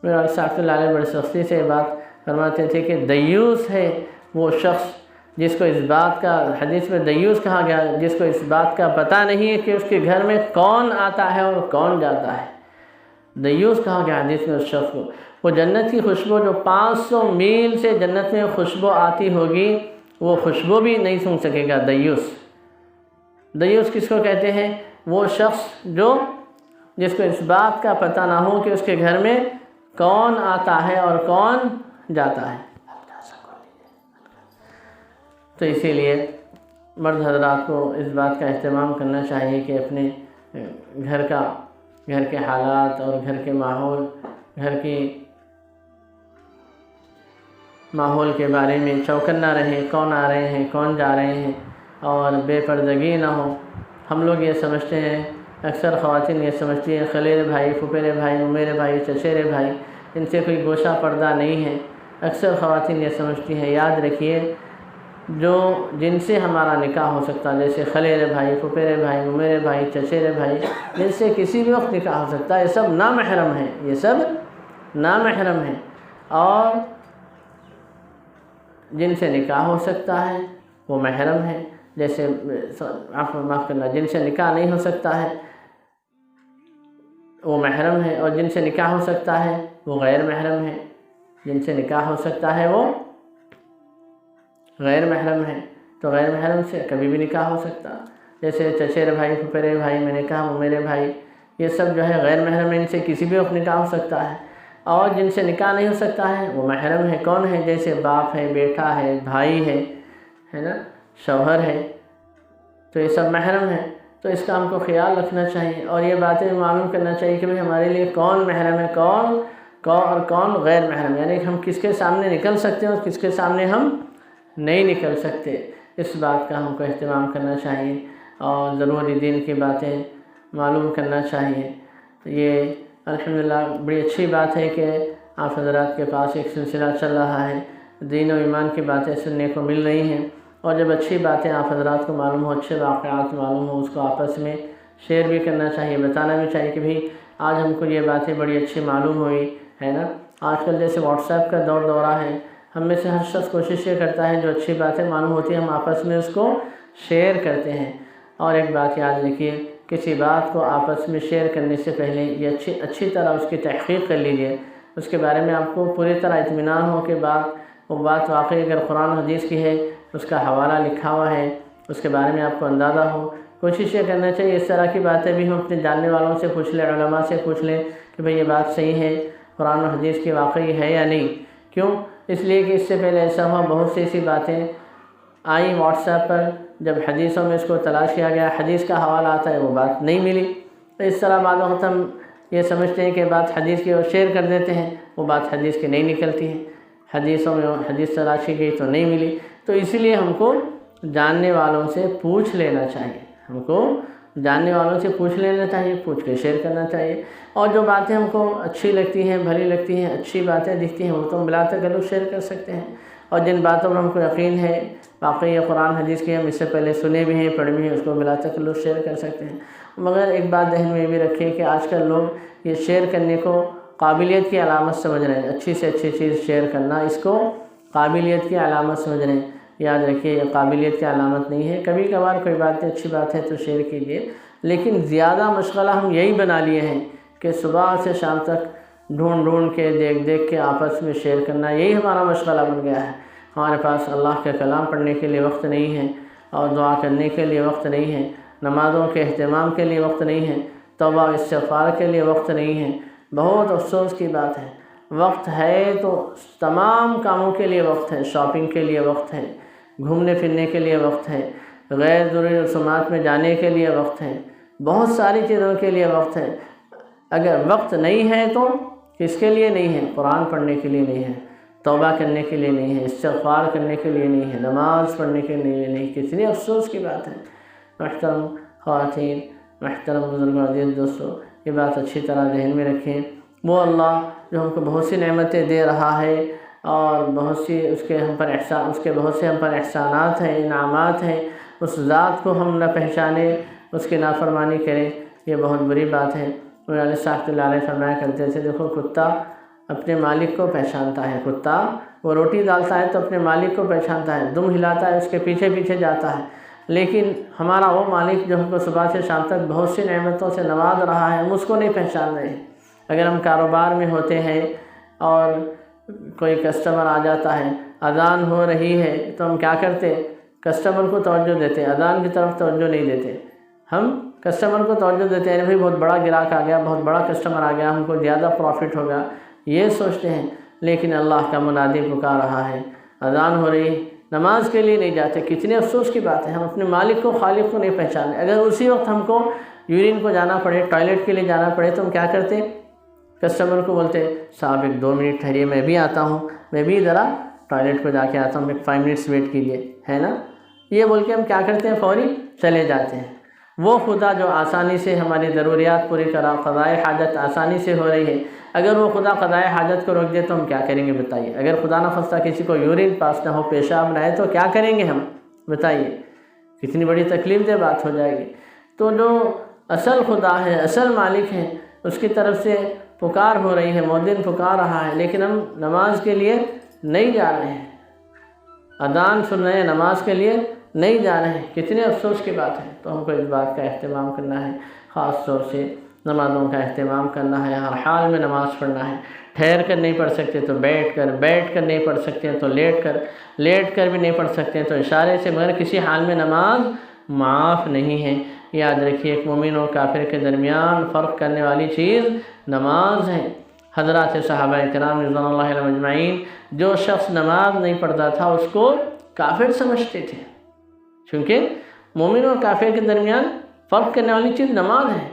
میرے والد صاحب اللہ علیہ بڑی سختی سے یہ بات فرماتے تھے کہ دیوس ہے وہ شخص جس کو اس بات کا، حدیث میں دیوس کہا گیا، جس کو اس بات کا پتہ نہیں ہے کہ اس کے گھر میں کون آتا ہے اور کون جاتا ہے۔ دیوس کہا گیا حدیث میں اس شخص کو۔ وہ جنت کی خوشبو جو 500 میل سے جنت میں خوشبو آتی ہوگی، وہ خوشبو بھی نہیں سونگھ سکے گا دیوس۔ دیوس کس کو کہتے ہیں؟ وہ شخص جس کو اس بات کا پتہ نہ ہو کہ اس کے گھر میں کون آتا ہے اور کون جاتا ہے۔ تو اسی لیے مرد حضرات کو اس بات کا اہتمام کرنا چاہیے کہ اپنے گھر کے حالات اور گھر کے ماحول کے بارے میں چوکنا رہیں، کون آ رہے ہیں، کون جا رہے ہیں، اور بے پردگی نہ ہو۔ ہم لوگ یہ سمجھتے ہیں، اکثر خواتین یہ سمجھتی ہیں خلیرے بھائی، پھپھیرے بھائی، ممیرے بھائی، چچیرے بھائی، ان سے کوئی گوشہ پردہ نہیں ہے۔ اکثر خواتین یہ سمجھتی ہیں، یاد رکھیے جن سے ہمارا نکاح ہو سکتا ہے، جیسے خلیرے بھائی، پھپھیرے بھائی، ممیرے بھائی، چچیرے بھائی، جن سے کسی بھی وقت نکاح ہو سکتا ہے، یہ سب نامحرم ہیں، یہ سب نامحرم ہیں۔ اور جن سے نکاح ہو سکتا ہے وہ محرم ہے، جیسے معاف کرنا، جن سے نکاح نہیں ہو سکتا ہے وہ محرم ہے، اور جن سے نکاح ہو سکتا ہے وہ غیر محرم ہے۔ جن سے نکاح ہو سکتا ہے وہ غیر محرم ہے، تو غیر محرم سے کبھی بھی نکاح ہو سکتا، جیسے چچیرے بھائی، پھپھیرے بھائی، میں نے کہا میرے بھائی، یہ سب جو ہے غیر محرم ہے، ان سے کسی بھی وقت نکاح ہو سکتا ہے۔ اور جن سے نکاح نہیں ہو سکتا ہے وہ محرم ہے، کون ہے؟ جیسے باپ ہے، بیٹا ہے، بھائی ہے نا، شوہر ہے، تو یہ سب محرم ہے۔ تو اس کا ہم کو خیال رکھنا چاہیے اور یہ باتیں معلوم کرنا چاہیے کہ ہمارے لیے کون محرم ہے، کون غیر محرم، یعنی کہ ہم کس کے سامنے نکل سکتے ہیں اور کس کے سامنے ہم نہیں نکل سکتے۔ اس بات کا ہم کو اہتمام کرنا چاہیے اور ضروری دین کی باتیں معلوم کرنا چاہیے۔ تو یہ الحمدللہ بڑی اچھی بات ہے کہ آپ حضرات کے پاس ایک سلسلہ چل رہا ہے، دین و ایمان کی باتیں سننے کو مل رہی ہیں، اور جب اچھی باتیں آپ حضرات کو معلوم ہو، اچھے واقعات معلوم ہو، اس کو آپس میں شیئر بھی کرنا چاہیے، بتانا بھی چاہیے کہ بھئی آج ہم کو یہ باتیں بڑی اچھی معلوم ہوئی، ہے نا۔ آج کل جیسے واٹس ایپ کا دورہ ہے، ہم میں سے ہر شخص کوشش یہ کرتا ہے جو اچھی باتیں معلوم ہوتی ہیں ہم آپس میں اس کو شیئر کرتے ہیں۔ اور ایک بات یاد رکھیے، کسی بات کو آپس میں شیئر کرنے سے پہلے یہ اچھی طرح اس کی تحقیق کر لیجئے، اس کے بارے میں آپ کو پوری طرح اطمینان ہو کہ وہ بات واقعی اگر قرآن و حدیث کی ہے، اس کا حوالہ لکھا ہوا ہے، اس کے بارے میں آپ کو اندازہ ہو۔ کوشش یہ کرنا چاہیے اس طرح کی باتیں بھی ہم اپنے جاننے والوں سے پوچھ لیں، علماء سے پوچھ لیں کہ بھئی یہ بات صحیح ہے، قرآن و حدیث کی واقعی ہے یا نہیں۔ کیوں؟ اس لیے کہ اس سے پہلے ایسا ہوا، بہت سی ایسی باتیں آئیں واٹس ایپ پر، جب حدیثوں میں اس کو تلاش کیا گیا، حدیث کا حوالہ آتا ہے، وہ بات نہیں ملی۔ تو اس طرح بعض وقت ہم یہ سمجھتے ہیں کہ بات حدیث کی اور شیئر کر دیتے ہیں، وہ بات حدیث کی نہیں نکلتی ہے، حدیثوں میں حدیث تلاش کی گئی تو نہیں ملی۔ تو اسی لیے ہم کو جاننے والوں سے پوچھ لینا چاہیے، ہم کو جاننے والوں سے پوچھ لینا چاہیے، پوچھ کے شیئر کرنا چاہیے، اور جو باتیں ہم کو اچھی لگتی ہیں، بھلی لگتی ہیں، اچھی باتیں دکھتی ہیں، وہ تو ہم بلا تکلف شیئر کر سکتے ہیں، اور جن باتوں پر ہم کو یقین ہے واقعی یہ قرآن حدیث کی ہم اس سے پہلے سنے بھی ہیں، پڑھی بھی ہیں، اس کو بلا تکلف شیئر کر سکتے ہیں۔ مگر ایک بات ذہن میں بھی رکھیں کہ آج کل لوگ یہ شیئر کرنے کو قابلیت کی علامت سمجھ رہے ہیں، اچھی سے اچھی چیز شیئر کرنا اس کو قابلیت کی علامت سمجھ رہے ہیں۔ یاد رکھیے یہ قابلیت کی علامت نہیں ہے، کبھی کبھار کوئی باتیں اچھی بات ہے تو شیئر کیجیے، لیکن زیادہ مشغلہ ہم یہی بنا لیے ہیں کہ صبح سے شام تک ڈھونڈ کے دیکھ کے آپس میں شیئر کرنا، یہی ہمارا مشغلہ بن گیا ہے۔ ہمارے پاس اللہ کا کلام پڑھنے کے لیے وقت نہیں ہے، اور دعا کرنے کے لیے وقت نہیں ہے، نمازوں کے اہتمام کے لیے وقت نہیں ہے، توبہ استغفار کے لیے وقت نہیں ہے۔ بہت افسوس کی بات ہے، وقت ہے تو تمام کاموں کے لیے وقت ہے، شاپنگ کے لیے وقت ہے، گھومنے پھرنے کے لیے وقت ہے، غیر ضروری رسومات میں جانے کے لیے وقت ہے، بہت ساری چیزوں کے لیے وقت ہے۔ اگر وقت نہیں ہے تو کس کے لیے نہیں ہے؟ قرآن پڑھنے کے لیے نہیں ہے، توبہ کرنے کے لیے نہیں ہے، استغفار کرنے کے لیے نہیں ہے، نماز پڑھنے کے لیے نہیں۔ کتنی افسوس کی بات ہے۔ محترم خواتین، محترم بزرگوں، عزیز دوستو، یہ بات اچھی طرح ذہن میں رکھیں، وہ اللہ جو ہم کو بہت سی نعمتیں دے رہا ہے، اور بہت سی اس کے بہت سے ہم پر احسانات ہیں، انعامات ہیں، اس ذات کو ہم نہ پہچانے، اس کی نافرمانی کریں، یہ بہت بری بات ہے۔ مولانا علی صاحب اللہ علیہ فرمایا کرتے تھے، دیکھو کتا اپنے مالک کو پہچانتا ہے، کتا وہ روٹی ڈالتا ہے تو اپنے مالک کو پہچانتا ہے، دم ہلاتا ہے، اس کے پیچھے پیچھے جاتا ہے، لیکن ہمارا وہ مالک جو ہم کو صبح سے شام تک بہت سی نعمتوں سے نواز رہا ہے، ہم اس کو نہیں پہچان رہے ہیں۔ اگر ہم کاروبار میں ہوتے ہیں اور کوئی کسٹمر آ جاتا ہے، اذان ہو رہی ہے تو ہم کیا کرتے؟ کسٹمر کو توجہ دیتے، اذان کی طرف توجہ نہیں دیتے۔ ہم کسٹمر کو توجہ دیتے ہیں، بھائی بہت بڑا گراہک آ گیا، بہت بڑا کسٹمر آ گیا، ہم کو زیادہ پروفٹ ہوگا، یہ سوچتے ہیں، لیکن اللہ کا منادی پکار رہا ہے، اذان ہو رہی ہے، نماز کے لیے نہیں جاتے۔ کتنے افسوس کی بات ہے، ہم اپنے مالک کو، خالق کو نہیں پہچانے۔ اگر اسی وقت ہم کو یورین کو جانا پڑے، ٹوائلٹ کے لیے جانا پڑے تو ہم کیا کرتے؟ کسٹمر کو بولتے صاحب 1-2 منٹ ٹھہریے، میں بھی آتا ہوں، میں بھی ذرا ٹوائلٹ کو جا کے آتا ہوں، 5 منٹس ویٹ کیجیے، ہے نا؟ یہ بول کے ہم کیا کرتے ہیں؟ فوری چلے جاتے ہیں۔ وہ خدا جو آسانی سے ہماری ضروریات پوری کرا، قضائے حاجت آسانی سے ہو رہی ہے، اگر وہ خدا قضائے حاجت کو روک دے تو ہم کیا کریں گے بتائیے؟ اگر خدا نہ خواستہ کسی کو یورین پاس نہ ہو، پیشاب نہ آئے تو کیا کریں گے ہم بتائیے؟ کتنی بڑی تکلیف دہ بات ہو جائے گی۔ تو جو اصل خدا ہے، اصل مالک ہے، اس کی طرف سے پکار ہو رہی ہے، مؤذن پکار رہا ہے، لیکن ہم نماز کے لیے نہیں جا رہے ہیں، اذان سن رہے ہیں، نماز کے لیے نہیں جا رہے ہیں۔ کتنے افسوس کی بات ہے۔ تو ہم کو اس بات کا اہتمام کرنا ہے، خاص طور سے نمازوں کا اہتمام کرنا ہے، ہر حال میں نماز پڑھنا ہے۔ ٹھہر کر نہیں پڑھ سکتے تو بیٹھ کر نہیں پڑھ سکتے تو لیٹ کر بھی نہیں پڑھ سکتے تو اشارے سے، مگر کسی حال میں نماز معاف نہیں ہے۔ یاد رکھیے، ایک مومن اور کافر کے درمیان فرق کرنے والی چیز نماز ہے۔ حضرات صحابہ کرام رضوان اللہ علیہم اجمعین، جو شخص نماز نہیں پڑھتا تھا اس کو کافر سمجھتے تھے، کیونکہ مومن اور کافر کے درمیان فرق کرنے والی چیز نماز ہے۔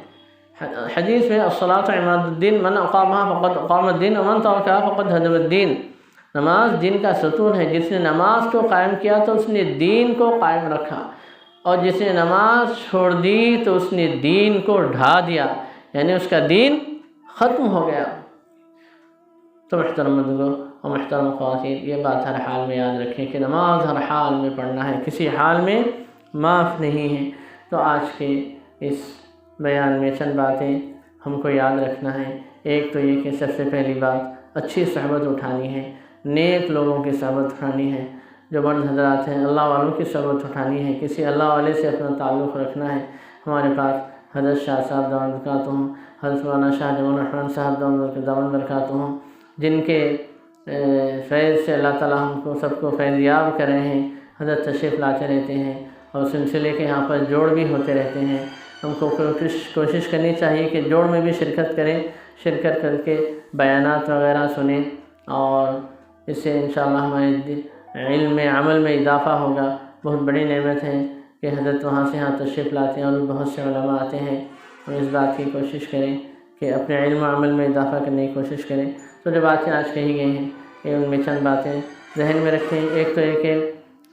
حدیث میں الصلاۃ عماد الدین، من اقامها فقد اقام الدین ومن ترکها فقد هدم الدین۔ نماز دین کا ستون ہے، جس نے نماز کو قائم کیا تو اس نے دین کو قائم رکھا، اور جس نے نماز چھوڑ دی تو اس نے دین کو ڈھا دیا، یعنی اس کا دین ختم ہو گیا۔ تو محترم بزرگوں اور محترم خواتین، یہ بات ہر حال میں یاد رکھیں کہ نماز ہر حال میں پڑھنا ہے، کسی حال میں معاف نہیں ہے۔ تو آج کے اس بیان میں چند باتیں ہم کو یاد رکھنا ہے۔ ایک تو یہ کہ سب سے پہلی بات اچھی صحبت اٹھانی ہے، نیک لوگوں کی صحبت اٹھانی ہے، جو مرد حضرات ہیں اللہ والوں کی صحبت اٹھانی ہے، کسی اللہ والے سے اپنا تعلق رکھنا ہے۔ ہمارے پاس حضرت شاہ صاحب دامت برکاتہم، حضرت مولانا شاہ جمال الرحمن صاحب دامت برکاتہم، جن کے فیض سے اللہ تعالیٰ ہم کو سب کو فیضیاب کر رہے ہیں، حضرت تشریف لاتے رہتے ہیں، اور سلسلے کے یہاں پر جوڑ بھی ہوتے رہتے ہیں۔ ہم کو کوشش کرنی چاہیے کہ جوڑ میں بھی شرکت کریں، شرکت کر کے بیانات وغیرہ سنیں، اور اس سے انشاءاللہ ہمارے علم میں، عمل میں اضافہ ہوگا۔ بہت بڑی نعمت ہے کہ حضرت وہاں سے یہاں تشریف لاتے ہیں، اور بہت سے علماء آتے ہیں۔ ہم اس بات کی کوشش کریں کہ اپنے علم و عمل میں اضافہ کرنے کی کوشش کریں۔ تو جو باتیں آج کہی گئی ہیں، ان میں چند باتیں ذہن میں رکھیں۔ ایک تو یہ کہ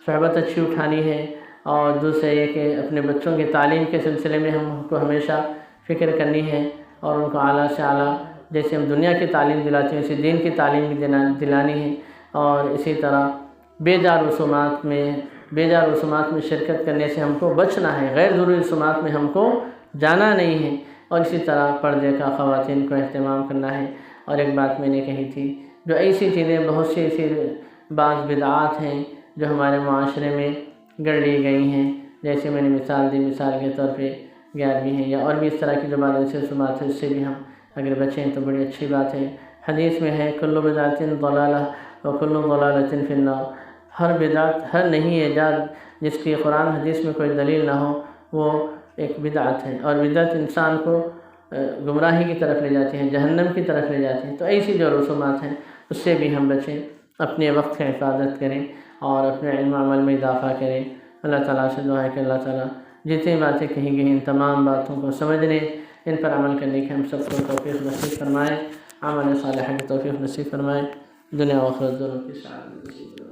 صحبت اچھی اٹھانی ہے، اور دوسرے یہ کہ اپنے بچوں کی تعلیم کے سلسلے میں ہم کو ہمیشہ فکر کرنی ہے اور ان کو اعلیٰ سے اعلیٰ جیسے ہم دنیا کی تعلیم دلاتے ہیں اسی دین کی تعلیم بھی دلانی ہے، اور اسی طرح بیجا رسومات میں شرکت کرنے سے ہم کو بچنا ہے، غیر ضروری رسومات میں ہم کو جانا نہیں ہے، اور اسی طرح پردے کا خواتین کو اہتمام کرنا ہے۔ اور ایک بات میں نے کہی تھی، جو ایسی چیزیں بہت سی ایسی بعض بدعات ہیں جو ہمارے معاشرے میں گڑ لی گئی ہیں، جیسے میں نے مثال دی، مثال کے طور پہ 11ویں ہیں یا اور بھی اس طرح کی جو بعض ایسی رسومات ہیں، اس سے بھی ہم اگر بچیں تو بڑی اچھی بات ہے۔ حدیث میں ہے کل بدعۃ ضلالہ وکل ضلالۃ فی النار، ہر بدعت، ہر نہیں ایجاد جس کی قرآن حدیث میں کوئی دلیل نہ ہو وہ ایک بدعت ہے، اور بدعت انسان کو گمراہی کی طرف لے جاتی ہیں، جہنم کی طرف لے جاتی ہیں۔ تو ایسی جو رسومات ہیں اس سے بھی ہم بچیں، اپنے وقت کا حفاظت کریں اور اپنے علم و عمل میں اضافہ کریں۔ اللہ تعالیٰ سے دعا ہے کہ اللہ تعالیٰ جتنی باتیں کہیں گئی ان تمام باتوں کو سمجھنے، ان پر عمل کرنے کی ہم سب کو توفیق نصیب فرمائے، عمل صالحہ کی توفیق نصیب فرمائے، دنیا و آخرت دونوں کی سعادت نصیب فرمائے۔